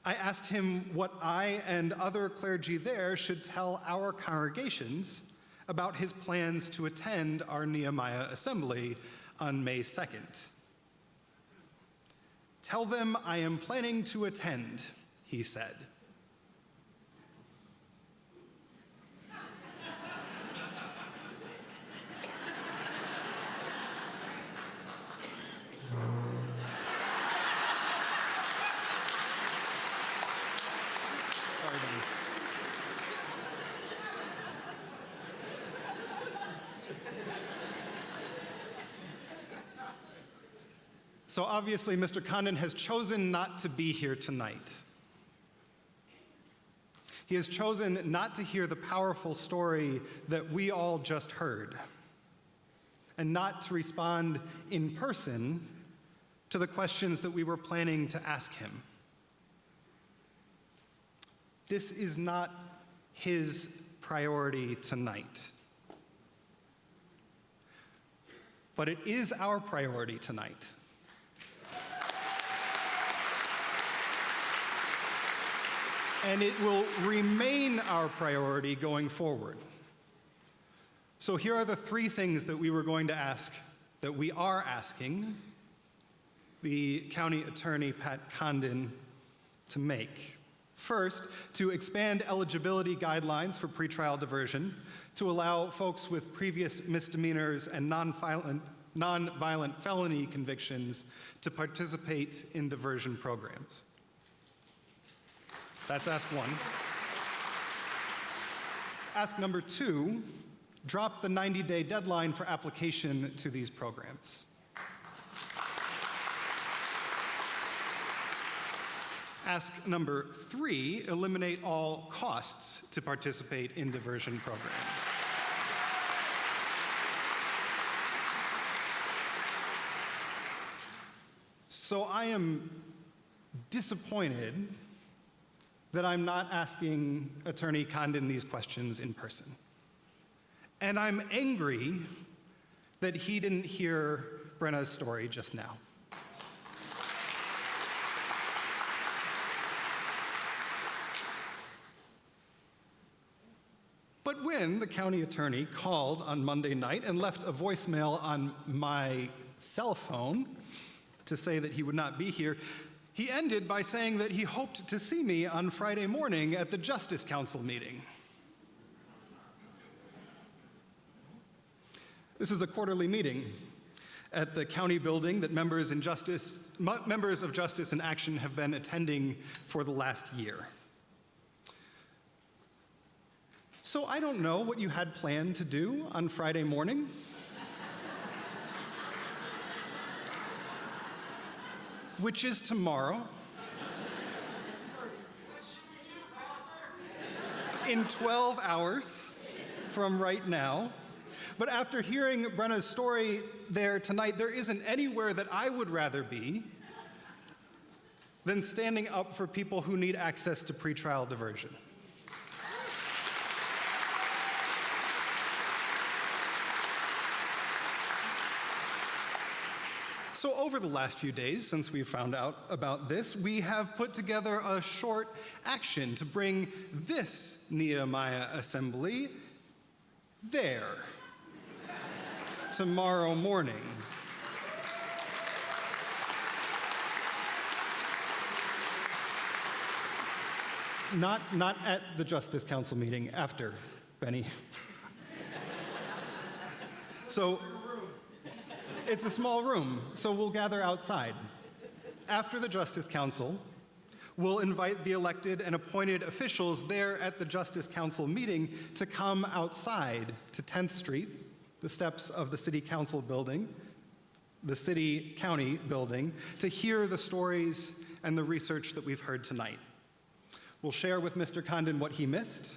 I asked him what I and other clergy there should tell our congregations about his plans to attend our Nehemiah assembly on May 2nd. "Tell them I am planning to attend," he said. Sorry, Benny. So obviously, Mr. Condon has chosen not to be here tonight. He has chosen not to hear the powerful story that we all just heard, and not to respond in person to the questions that we were planning to ask him. This is not his priority tonight. But it is our priority tonight. And it will remain our priority going forward. So here are the three things that we were going to ask, that we are asking the county attorney, Pat Condon, to make. First, to expand eligibility guidelines for pretrial diversion to allow folks with previous misdemeanors and nonviolent felony convictions to participate in diversion programs. That's ask one. Ask number two, drop the 90-day deadline for application to these programs. Ask number three, eliminate all costs to participate in diversion programs. So I am disappointed that I'm not asking Attorney Condon these questions in person. And I'm angry that he didn't hear Brenna's story just now. But when the county attorney called on Monday night and left a voicemail on my cell phone to say that he would not be here, he ended by saying that he hoped to see me on Friday morning at the Justice Council meeting. This is a quarterly meeting at the county building that members of Justice in Action have been attending for the last year. So I don't know what you had planned to do on Friday morning. Which is tomorrow. In 12 hours from right now. But after hearing Brenna's story there tonight, there isn't anywhere that I would rather be than standing up for people who need access to pretrial diversion. So over the last few days, since we found out about this, we have put together a short action to bring this Nehemiah assembly there tomorrow morning. Not at the Justice Council meeting, after, Benny. So, it's a small room, so we'll gather outside. After the Justice Council, we'll invite the elected and appointed officials there at the Justice Council meeting to come outside to 10th Street, the steps of the City Council building, the City County building, to hear the stories and the research that we've heard tonight. We'll share with Mr. Condon what he missed,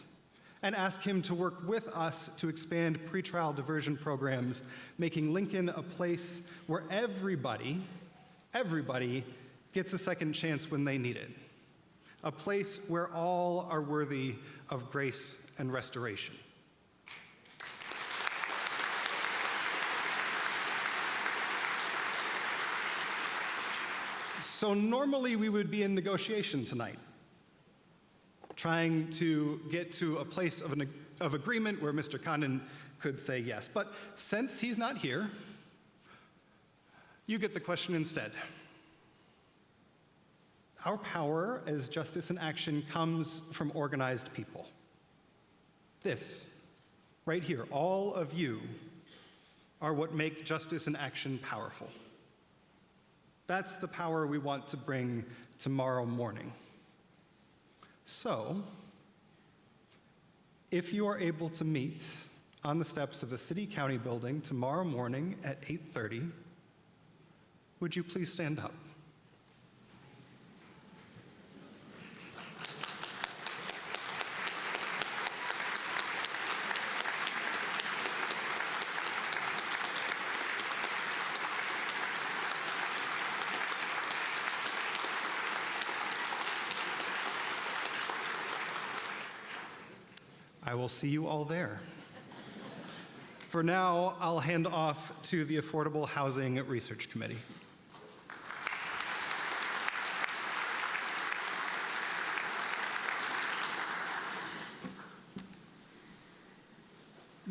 and ask him to work with us to expand pretrial diversion programs, making Lincoln a place where everybody everybody gets a second chance when they need it. A place where all are worthy of grace and restoration. So normally we would be in negotiation tonight, trying to get to a place of agreement where Mr. Condon could say yes. But since he's not here, you get the question instead. Our power as Justice in Action comes from organized people. This, right here, all of you, are what make Justice in Action powerful. That's the power we want to bring tomorrow morning. So, if you are able to meet on the steps of the City County building tomorrow morning at 8:30, would you please stand up? I will see you all there. For now, I'll hand off to the Affordable Housing Research Committee.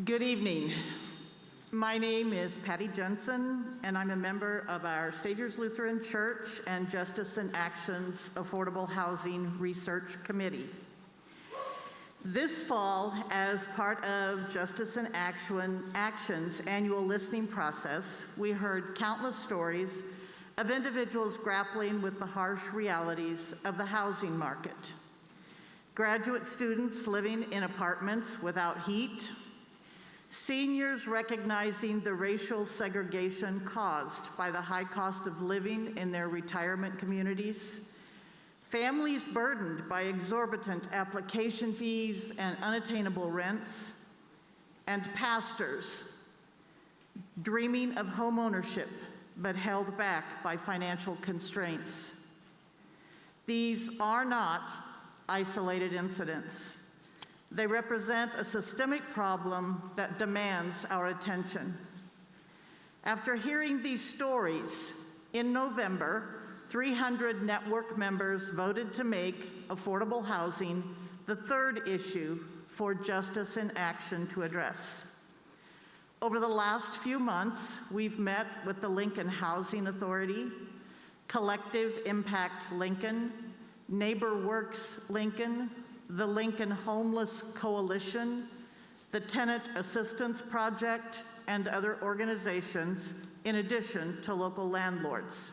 Good evening. My name is Patty Jensen, and I'm a member of our Savior's Lutheran Church and Justice in Action's Affordable Housing Research Committee. This fall, as part of Justice in Action's annual listening process, we heard countless stories of individuals grappling with the harsh realities of the housing market. Graduate students living in apartments without heat, seniors recognizing the racial segregation caused by the high cost of living in their retirement communities, families burdened by exorbitant application fees and unattainable rents, and pastors dreaming of home ownership but held back by financial constraints. These are not isolated incidents. They represent a systemic problem that demands our attention. After hearing these stories, in November, 300 network members voted to make affordable housing the third issue for Justice in Action to address. Over the last few months, we've met with the Lincoln Housing Authority, Collective Impact Lincoln, Neighbor Works Lincoln, the Lincoln Homeless Coalition, the Tenant Assistance Project, and other organizations, in addition to local landlords.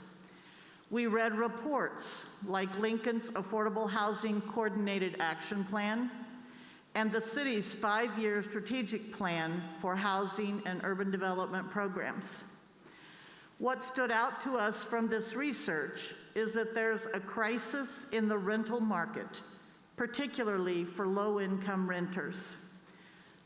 We read reports like Lincoln's Affordable Housing Coordinated Action Plan and the city's 5-year strategic plan for housing and urban development programs. What stood out to us from this research is that there's a crisis in the rental market, particularly for low-income renters.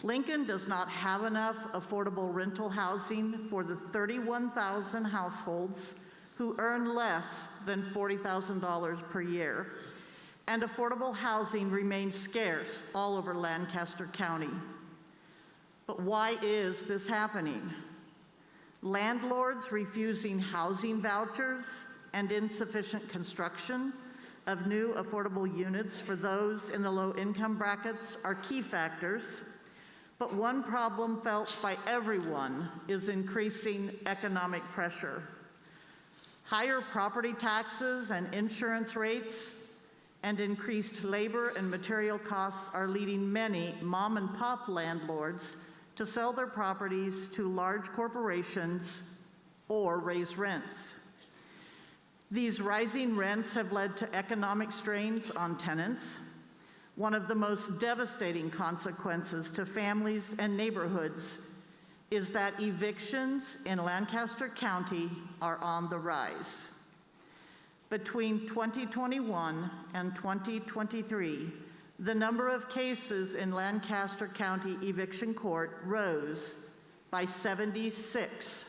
Lincoln does not have enough affordable rental housing for the 31,000 households who earn less than $40,000 per year, and affordable housing remains scarce all over Lancaster County. But why is this happening? Landlords refusing housing vouchers and insufficient construction of new affordable units for those in the low income brackets are key factors, but one problem felt by everyone is increasing economic pressure. Higher property taxes and insurance rates and increased labor and material costs are leading many mom and pop landlords to sell their properties to large corporations or raise rents. These rising rents have led to economic strains on tenants. One of the most devastating consequences to families and neighborhoods is that evictions in Lancaster County are on the rise. Between 2021 and 2023, the number of cases in Lancaster County Eviction Court rose by 76%.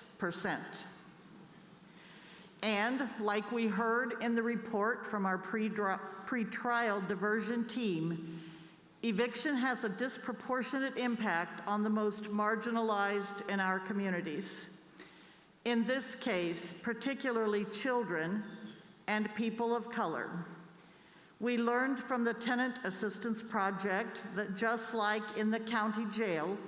And like we heard in the report from our pre-trial diversion team, eviction has a disproportionate impact on the most marginalized in our communities. In this case, particularly children and people of color. We learned from the Tenant Assistance Project that just like in the county jail,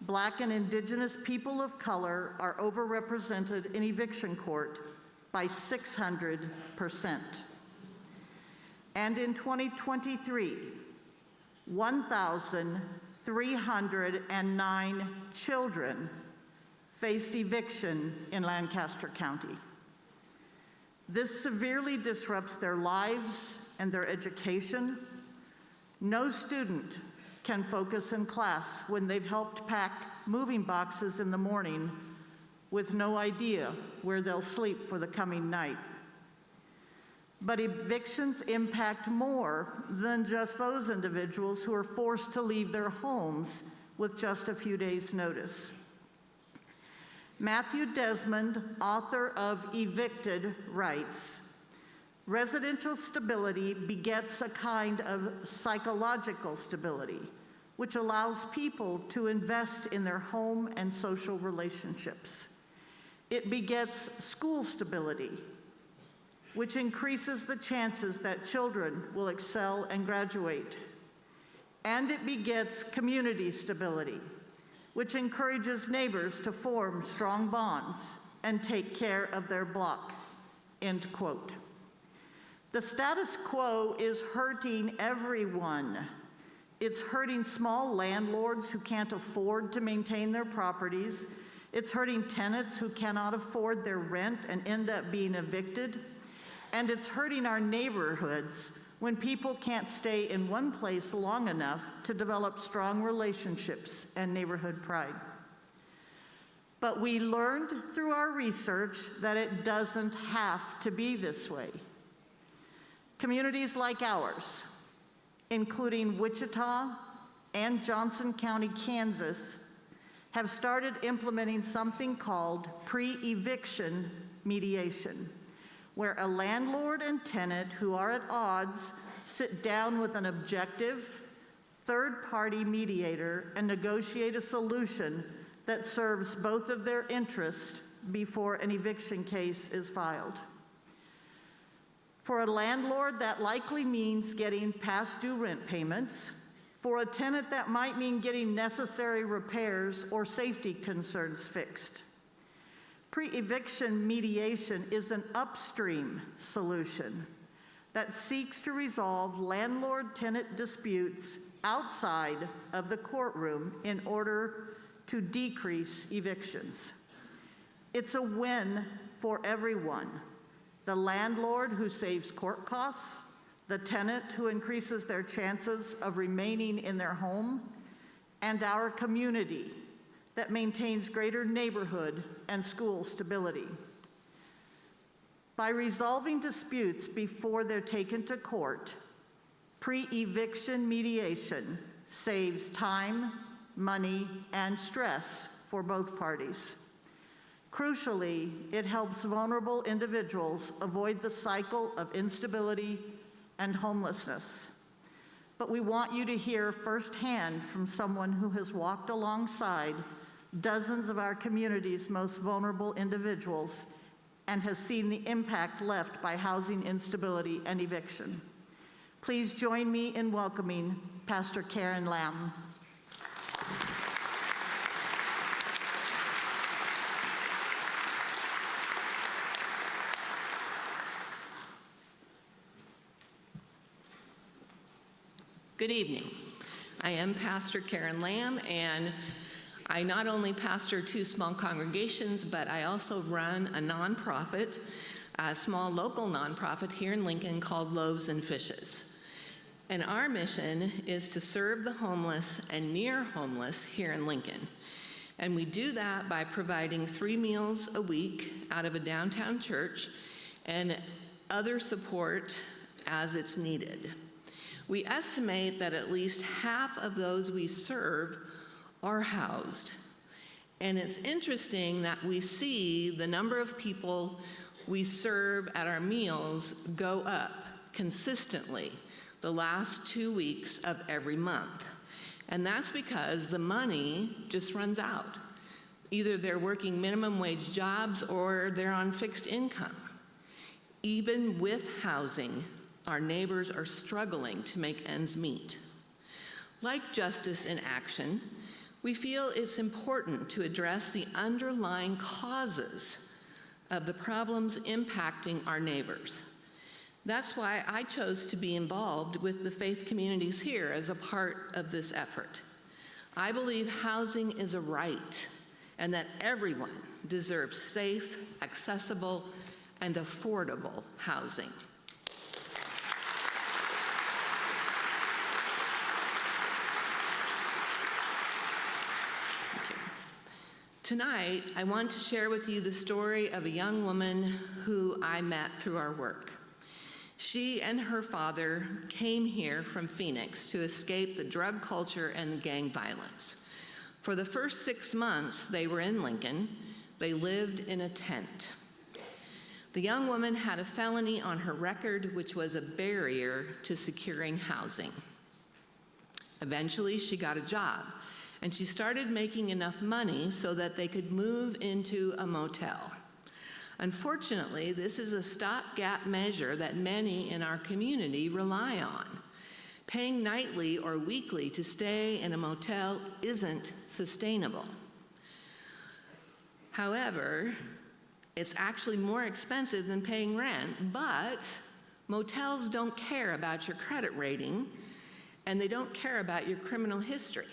Black and Indigenous people of color are overrepresented in eviction court by 600%. And in 2023, 1,309 children faced eviction in Lancaster County. This severely disrupts their lives and their education. No student can focus in class when they've helped pack moving boxes in the morning with no idea where they'll sleep for the coming night. But evictions impact more than just those individuals who are forced to leave their homes with just a few days' notice. Matthew Desmond, author of Evicted, writes, "Residential stability begets a kind of psychological stability, which allows people to invest in their home and social relationships. It begets school stability, which increases the chances that children will excel and graduate. And it begets community stability, which encourages neighbors to form strong bonds and take care of their block," end quote. The status quo is hurting everyone. It's hurting small landlords who can't afford to maintain their properties. It's hurting tenants who cannot afford their rent and end up being evicted. And it's hurting our neighborhoods when people can't stay in one place long enough to develop strong relationships and neighborhood pride. But we learned through our research that it doesn't have to be this way. Communities like ours, including Wichita and Johnson County, Kansas, have started implementing something called pre-eviction mediation, where a landlord and tenant who are at odds sit down with an objective, third-party mediator and negotiate a solution that serves both of their interests before an eviction case is filed. For a landlord, that likely means getting past due rent payments. For a tenant, that might mean getting necessary repairs or safety concerns fixed. Pre-eviction mediation is an upstream solution that seeks to resolve landlord-tenant disputes outside of the courtroom in order to decrease evictions. It's a win for everyone. The landlord who saves court costs, the tenant who increases their chances of remaining in their home, and our community that maintains greater neighborhood and school stability. By resolving disputes before they're taken to court, pre-eviction mediation saves time, money, and stress for both parties. Crucially, it helps vulnerable individuals avoid the cycle of instability and homelessness. But we want you to hear firsthand from someone who has walked alongside dozens of our community's most vulnerable individuals and has seen the impact left by housing instability and eviction. Please join me in welcoming Pastor Karen Lamb. Good evening. I am Pastor Karen Lamb, and I not only pastor 2 small congregations, but I also run a nonprofit, a small local nonprofit here in Lincoln called Loaves and Fishes. And our mission is to serve the homeless and near homeless here in Lincoln. And we do that by providing 3 meals a week out of a downtown church and other support as it's needed. We estimate that at least half of those we serve are housed. And it's interesting that we see the number of people we serve at our meals go up consistently the last 2 weeks of every month. And that's because the money just runs out. Either they're working minimum wage jobs or they're on fixed income. Even with housing, our neighbors are struggling to make ends meet. Like Justice in Action, we feel it's important to address the underlying causes of the problems impacting our neighbors. That's why I chose to be involved with the faith communities here as a part of this effort. I believe housing is a right and that everyone deserves safe, accessible, and affordable housing. Tonight, I want to share with you the story of a young woman who I met through our work. She and her father came here from Phoenix to escape the drug culture and the gang violence. For the first 6 months they were in Lincoln, they lived in a tent. The young woman had a felony on her record, which was a barrier to securing housing. Eventually, she got a job, and she started making enough money so that they could move into a motel. Unfortunately, this is a stopgap measure that many in our community rely on. Paying nightly or weekly to stay in a motel isn't sustainable. However, it's actually more expensive than paying rent, but motels don't care about your credit rating, and they don't care about your criminal history.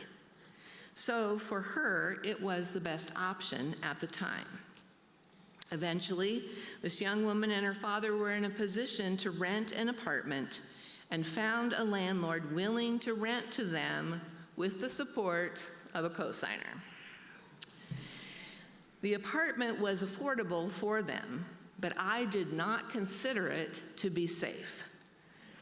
So for her, it was the best option at the time. Eventually, this young woman and her father were in a position to rent an apartment and found a landlord willing to rent to them with the support of a cosigner. The apartment was affordable for them, but I did not consider it to be safe.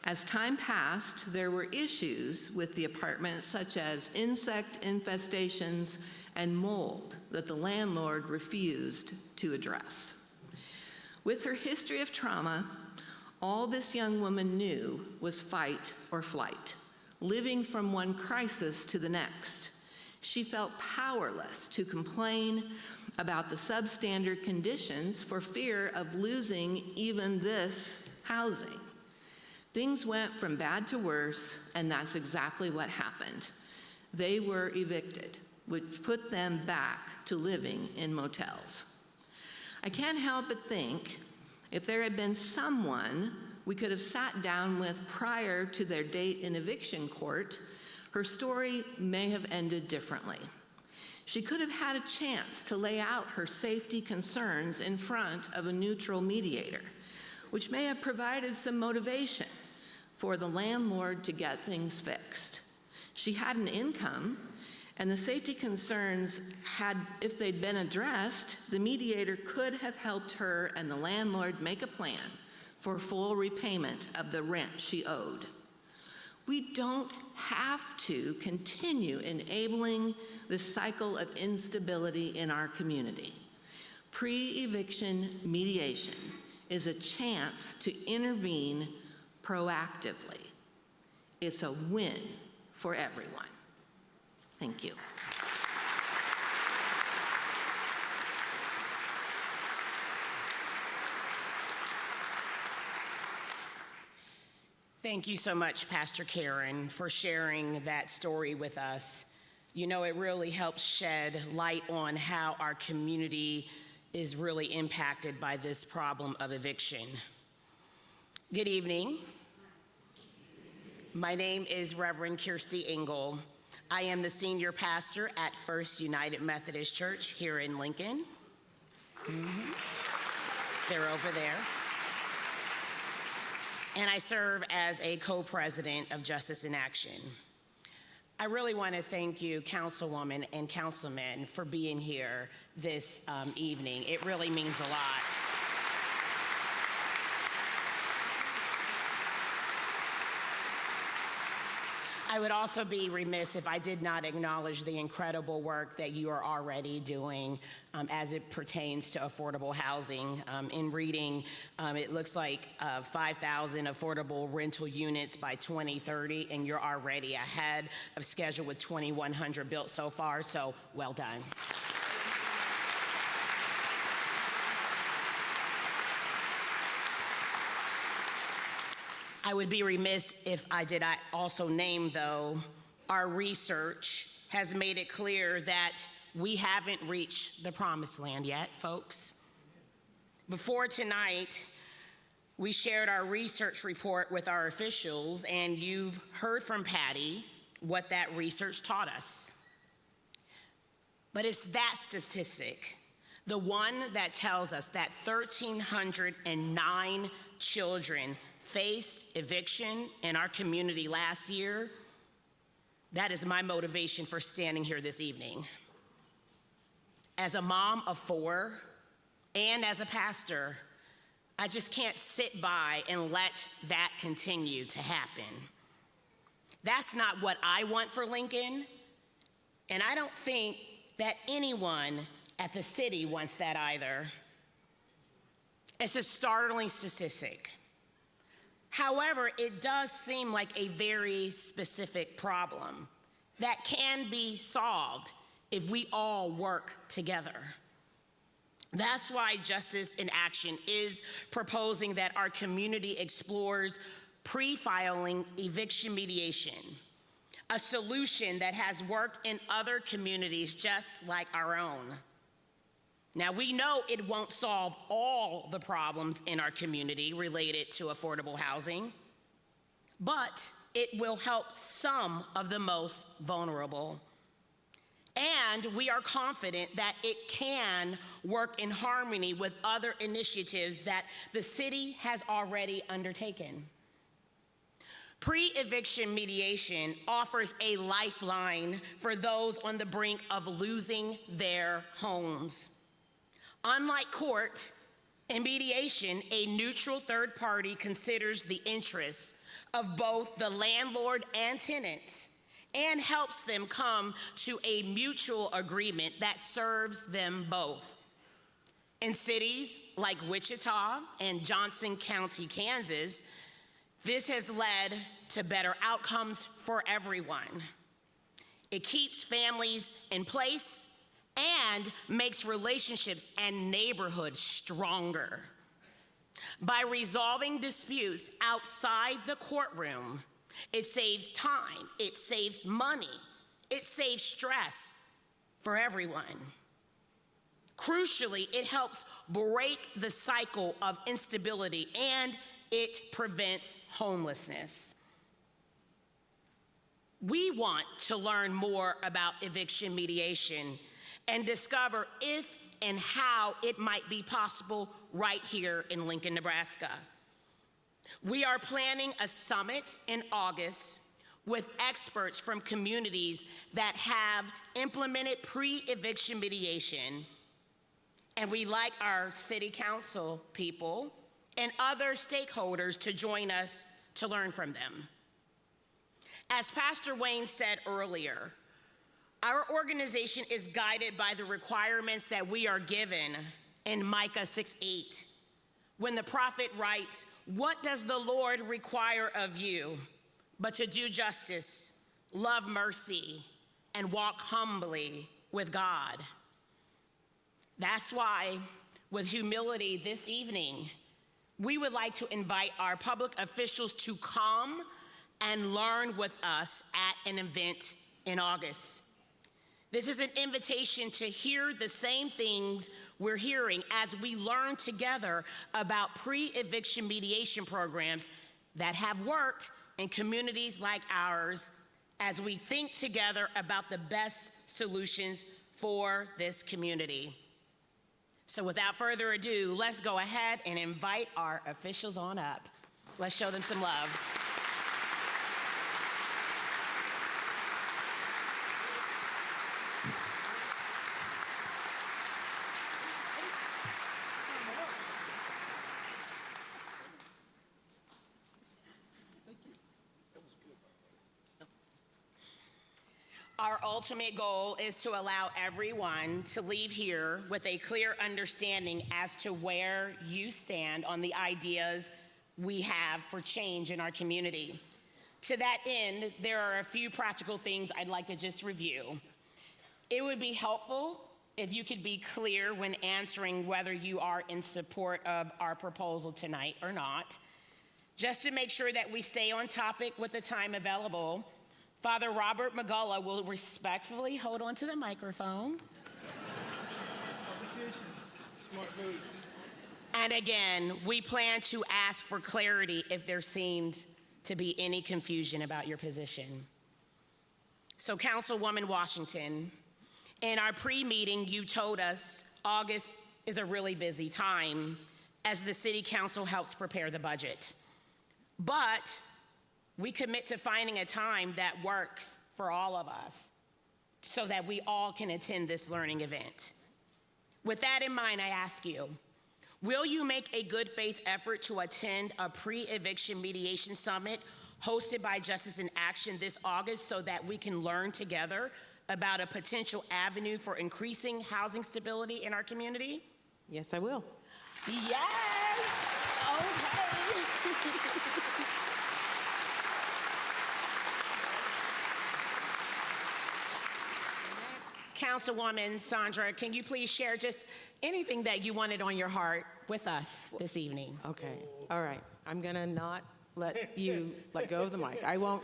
As time passed, there were issues with the apartment, such as insect infestations and mold that the landlord refused to address. With her history of trauma, all this young woman knew was fight or flight, living from one crisis to the next. She felt powerless to complain about the substandard conditions for fear of losing even this housing. Things went from bad to worse, and that's exactly what happened. They were evicted, which put them back to living in motels. I can't help but think if there had been someone we could have sat down with prior to their date in eviction court, her story may have ended differently. She could have had a chance to lay out her safety concerns in front of a neutral mediator, which may have provided some motivation for the landlord to get things fixed. She had an income, and the safety concerns if they'd been addressed, the mediator could have helped her and the landlord make a plan for full repayment of the rent she owed. We don't have to continue enabling this cycle of instability in our community. Pre-eviction mediation is a chance to intervene proactively. It's a win for everyone. Thank you. Thank you so much, Pastor Karen, for sharing that story with us. You know, it really helps shed light on how our community is really impacted by this problem of eviction. Good evening. My name is Reverend Kirsty Engel. I am the senior pastor at First United Methodist Church here in Lincoln. They're over there. And I serve as a co-president of Justice in Action. I really want to thank you, Councilwoman and Councilmen, for being here this evening. It really means a lot. I would also be remiss if I did not acknowledge the incredible work that you are already doing as it pertains to affordable housing. In reading, it looks like 5,000 affordable rental units by 2030, and you're already ahead of schedule with 2,100 built so far, so well done. I would be remiss if I did not also name, though, our research has made it clear that we haven't reached the promised land yet, folks. Before tonight, we shared our research report with our officials, and you've heard from Patty what that research taught us. But it's that statistic, the one that tells us that 1,309 children faced eviction in our community last year. That is my motivation for standing here this evening. As a mom of 4 and as a pastor, I just can't sit by and let that continue to happen. That's not what I want for Lincoln, and I don't think that anyone at the city wants that either. It's a startling statistic. However, it does seem like a very specific problem that can be solved if we all work together. That's why Justice in Action is proposing that our community explores pre-filing eviction mediation, a solution that has worked in other communities just like our own. Now, we know it won't solve all the problems in our community related to affordable housing, but it will help some of the most vulnerable. And we are confident that it can work in harmony with other initiatives that the city has already undertaken. Pre-eviction mediation offers a lifeline for those on the brink of losing their homes. Unlike court, in mediation, a neutral third party considers the interests of both the landlord and tenants and helps them come to a mutual agreement that serves them both. In cities like Wichita and Johnson County, Kansas, this has led to better outcomes for everyone. It keeps families in place and makes relationships and neighborhoods stronger. By resolving disputes outside the courtroom, it saves time, it saves money, it saves stress for everyone. Crucially, it helps break the cycle of instability and it prevents homelessness. We want to learn more about eviction mediation and discover if and how it might be possible right here in Lincoln, Nebraska. We are planning a summit in August with experts from communities that have implemented pre-eviction mediation, and we'd like our city council people and other stakeholders to join us to learn from them. As Pastor Wayne said earlier, our organization is guided by the requirements that we are given in Micah 6:8. When the prophet writes, "What does the Lord require of you but to do justice, love mercy, and walk humbly with God?" That's why, with humility this evening, we would like to invite our public officials to come and learn with us at an event in August. This is an invitation to hear the same things we're hearing as we learn together about pre-eviction mediation programs that have worked in communities like ours as we think together about the best solutions for this community. So without further ado, let's go ahead and invite our officials on up. Let's show them some love. Our ultimate goal is to allow everyone to leave here with a clear understanding as to where you stand on the ideas we have for change in our community. To that end, there are a few practical things I'd like to just review. It would be helpful if you could be clear when answering whether you are in support of our proposal tonight or not. Just to make sure that we stay on topic with the time available, Father Robert McGullough will respectfully hold on to the microphone. Smart move. And again, we plan to ask for clarity if there seems to be any confusion about your position. So, Councilwoman Washington, in our pre-meeting, you told us August is a really busy time as the City Council helps prepare the budget. But we commit to finding a time that works for all of us so that we all can attend this learning event. With that in mind, I ask you, will you make a good faith effort to attend a pre-eviction mediation summit hosted by Justice in Action this August so that we can learn together about a potential avenue for increasing housing stability in our community? Yes, I will. Yes! Okay. Councilwoman Sandra, can you please share just anything that you wanted on your heart with us this evening? Okay, all right. I'm gonna not let you let go of the mic. I won't.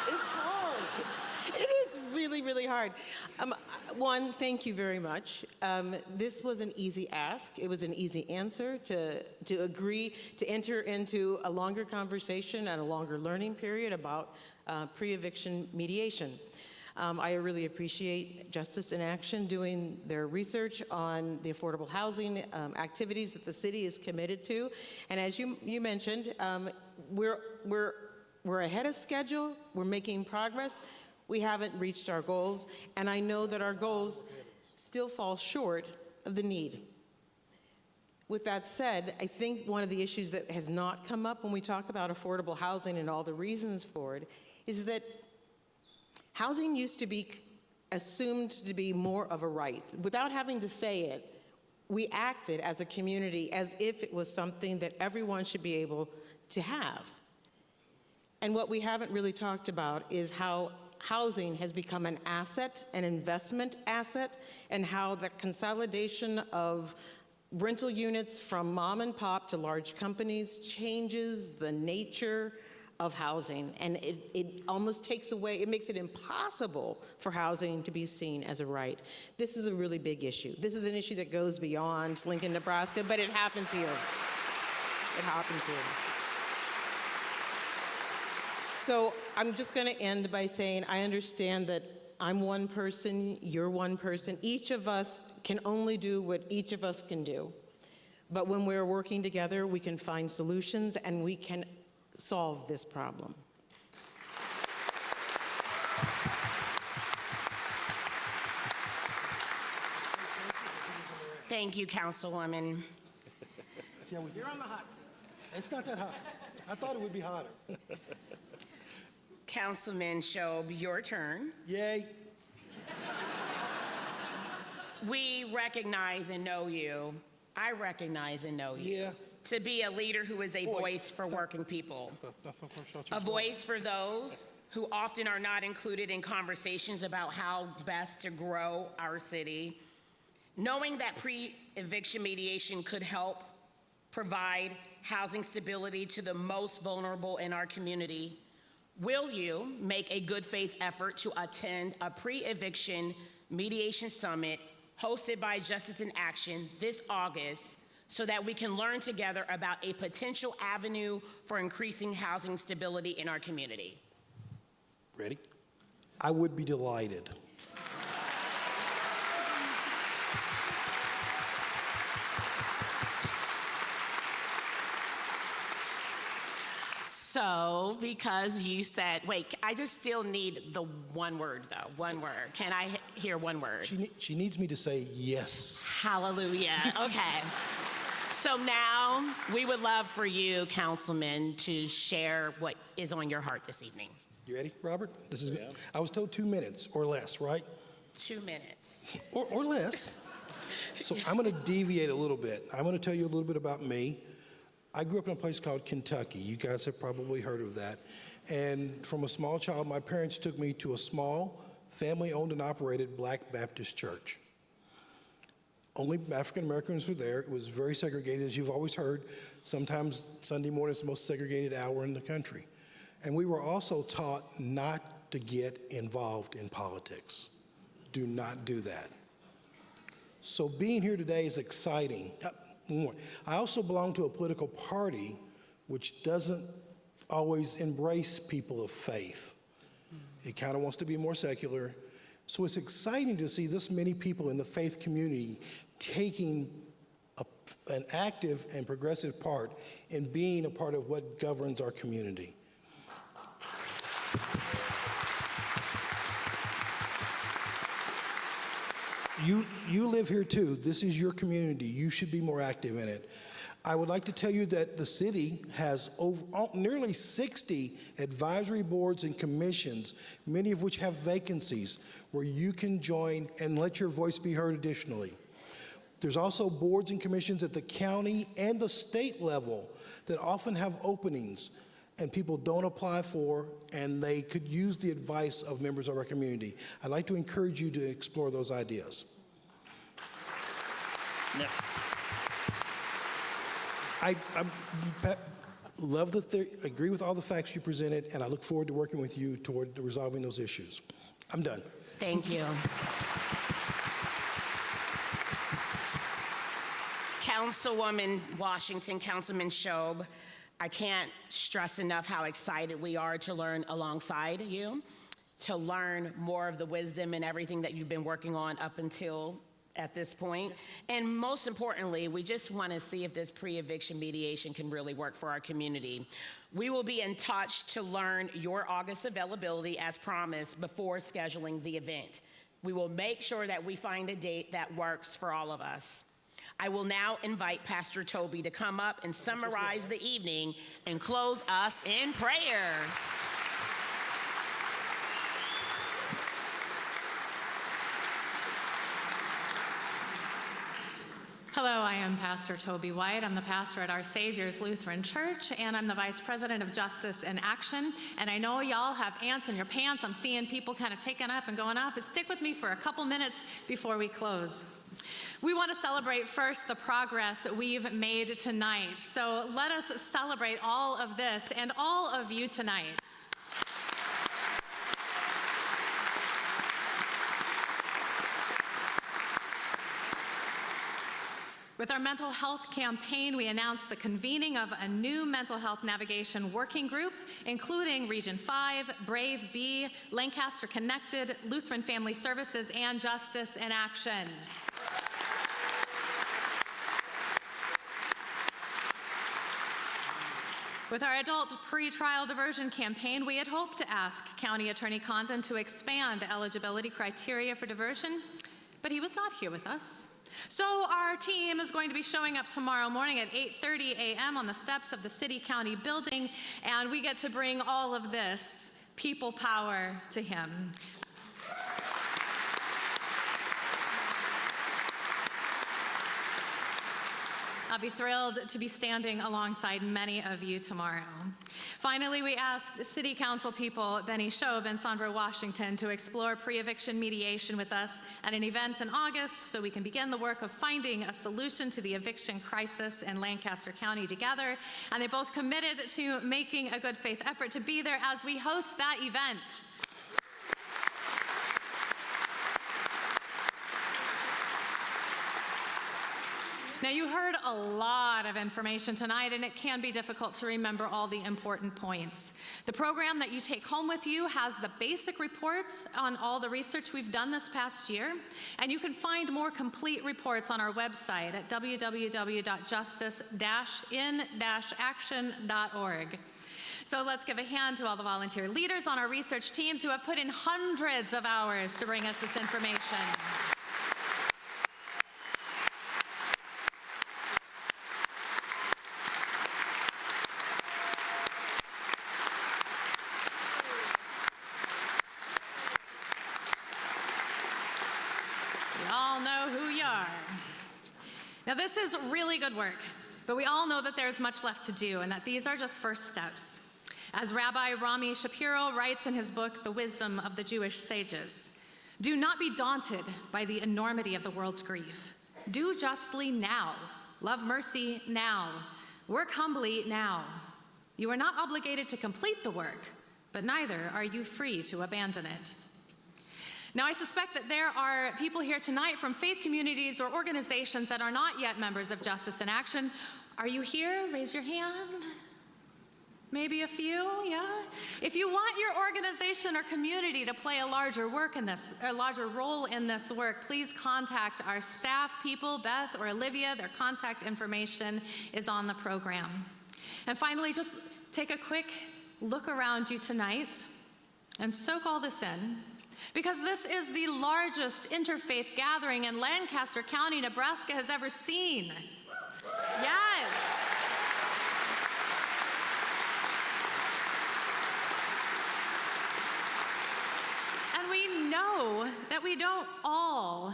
It's hard. It is really, really hard. One, thank you very much. This was an easy ask. It was an easy answer to agree to enter into a longer conversation and a longer learning period about pre-eviction mediation. I really appreciate Justice in Action doing their research on the affordable housing activities that the city is committed to. And as you mentioned, we're ahead of schedule. We're making progress. We haven't reached our goals, and I know that our goals still fall short of the need. With that said, I think one of the issues that has not come up when we talk about affordable housing and all the reasons for it is that housing used to be assumed to be more of a right. Without having to say it, we acted as a community as if it was something that everyone should be able to have. And what we haven't really talked about is how housing has become an asset, an investment asset, and how the consolidation of rental units from mom and pop to large companies changes the nature of housing, and it almost takes away, it makes it impossible for housing to be seen as a right. This is a really big issue. This is an issue that goes beyond Lincoln, Nebraska, but it happens here. It happens here. So I'm just going to end by saying I understand that I'm one person, you're one person. Each of us can only do what each of us can do. But when we're working together, we can find solutions and we can solve this problem. Thank you, Councilwoman. You're on the hot seat. It's not that hot. I thought it would be hotter. Councilman Shob, your turn. Yay. We recognize and know you. I recognize and know you. Yeah. To be a leader who is a voice for working people. A voice for those who often are not included in conversations about how best to grow our city. Knowing that pre-eviction mediation could help provide housing stability to the most vulnerable in our community, will you make a good faith effort to attend a pre-eviction mediation summit hosted by Justice in Action this August so that we can learn together about a potential avenue for increasing housing stability in our community? Ready? I would be delighted. So, because you said, wait, I just still need the one word though, one word. Can I hear one word? She needs me to say yes. Hallelujah, okay. So now we would love for you, Councilman, to share what is on your heart this evening. You ready, Robert? This is good. I was told 2 minutes or less, right? 2 minutes. Or less. So I'm going to deviate a little bit. I'm going to tell you a little bit about me. I grew up in a place called Kentucky. You guys have probably heard of that. And from a small child, my parents took me to a small, family-owned and operated Black Baptist church. Only African Americans were there. It was very segregated, as you've always heard. Sometimes Sunday morning is the most segregated hour in the country. And we were also taught not to get involved in politics. Do not do that. So being here today is exciting. I also belong to a political party which doesn't always embrace people of faith. It kind of wants to be more secular. So it's exciting to see this many people in the faith community taking an active and progressive part in being a part of what governs our community. You live here too. This is your community. You should be more active in it. I would like to tell you that the city has nearly 60 advisory boards and commissions, many of which have vacancies, where you can join and let your voice be heard additionally. There's also boards and commissions at the county and the state level that often have openings and people don't apply for, and they could use the advice of members of our community. I'd like to encourage you to explore those ideas. No. I love agree with all the facts you presented, and I look forward to working with you toward resolving those issues. I'm done. Thank you. Councilwoman Washington, Councilman Shob, I can't stress enough how excited we are to learn alongside you, to learn more of the wisdom and everything that you've been working on up until at this point. And most importantly, we just want to see if this pre-eviction mediation can really work for our community. We will be in touch to learn your August availability as promised before scheduling the event. We will make sure that we find a date that works for all of us. I will now invite Pastor Toby to come up and summarize the evening and close us in prayer. Hello, I am Pastor Toby White. I'm the pastor at Our Savior's Lutheran Church, and I'm the Vice President of Justice in Action. And I know y'all have ants in your pants. I'm seeing people kind of taking up and going off, but stick with me for a couple minutes before we close. We want to celebrate first the progress we've made tonight. So let us celebrate all of this and all of you tonight. With our mental health campaign, we announced the convening of a new mental health navigation working group, including Region 5, Brave B, Lancaster Connected, Lutheran Family Services, and Justice in Action. With our adult pretrial diversion campaign, we had hoped to ask County Attorney Condon to expand eligibility criteria for diversion, but he was not here with us. So our team is going to be showing up tomorrow morning at 8:30 a.m. on the steps of the City-County building, and we get to bring all of this people power to him. I'll be thrilled to be standing alongside many of you tomorrow. Finally, we asked City Council people Benny Shob and Sandra Washington to explore pre-eviction mediation with us at an event in August so we can begin the work of finding a solution to the eviction crisis in Lancaster County together. And they both committed to making a good faith effort to be there as we host that event. Now, you heard a lot of information tonight, and it can be difficult to remember all the important points. The program that you take home with you has the basic reports on all the research we've done this past year, and you can find more complete reports on our website at www.justice-in-action.org. So let's give a hand to all the volunteer leaders on our research teams who have put in hundreds of hours to bring us this information. We all know who you are. Now, this is really good work, but we all know that there's much left to do and that these are just first steps. As Rabbi Rami Shapiro writes in his book, The Wisdom of the Jewish Sages, do not be daunted by the enormity of the world's grief. Do justly now. Love mercy now. Work humbly now. You are not obligated to complete the work, but neither are you free to abandon it. Now, I suspect that there are people here tonight from faith communities or organizations that are not yet members of Justice in Action. Are you here? Raise your hand. Maybe a few, yeah? If you want your organization or community to play a larger role in this work, please contact our staff people, Beth or Olivia. Their contact information is on the program. And finally, just take a quick look around you tonight and soak all this in, because this is the largest interfaith gathering in Lancaster County, Nebraska has ever seen. Yes. We know that we don't all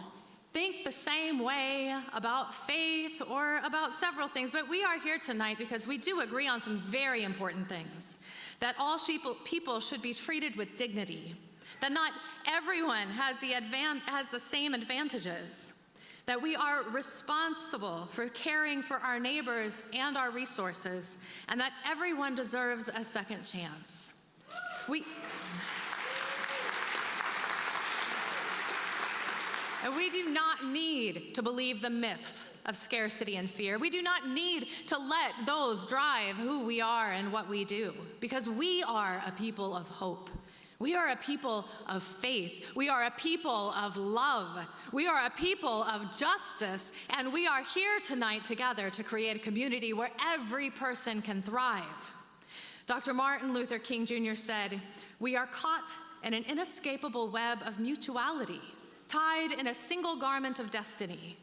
think the same way about faith or about several things, but we are here tonight because we do agree on some very important things. That all people should be treated with dignity, that not everyone has the same advantages, that we are responsible for caring for our neighbors and our resources, and that everyone deserves a second chance. We do not need to believe the myths of scarcity and fear. We do not need to let those drive who we are and what we do, because we are a people of hope. We are a people of faith. We are a people of love. We are a people of justice, and we are here tonight together to create a community where every person can thrive. Dr. Martin Luther King Jr. said, "We are caught in an inescapable web of mutuality, tied in a single garment of destiny.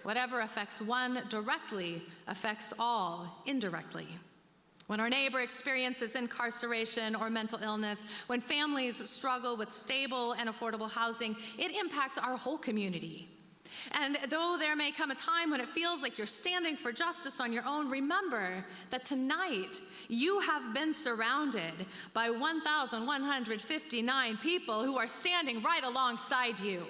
Whatever affects one directly affects all indirectly." When our neighbor experiences incarceration or mental illness, when families struggle with stable and affordable housing, it impacts our whole community. And though there may come a time when it feels like you're standing for justice on your own, remember that tonight you have been surrounded by 1,159 people who are standing right alongside you.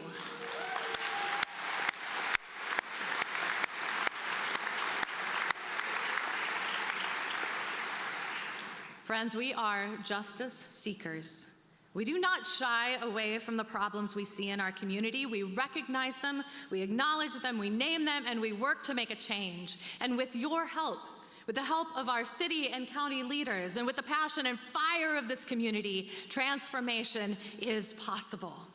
Friends, we are justice seekers. We do not shy away from the problems we see in our community. We recognize them, we acknowledge them, we name them, and we work to make a change. And with your help, with the help of our city and county leaders, and with the passion and fire of this community, transformation is possible.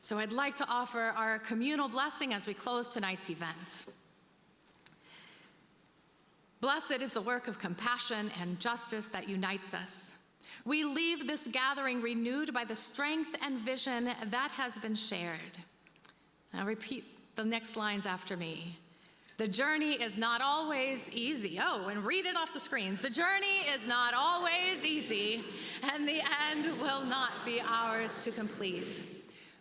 So I'd like to offer our communal blessing as we close tonight's event. Blessed is the work of compassion and justice that unites us. We leave this gathering renewed by the strength and vision that has been shared. Now repeat the next lines after me. The journey is not always easy. Oh, and read it off the screens. The journey is not always easy, and the end will not be ours to complete.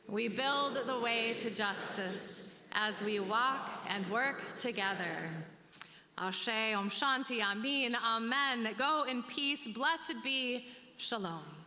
We build the way to justice as we walk and work together. Ashe, Om Shanti, Amin, Amen. Go in peace. Blessed be. Shalom.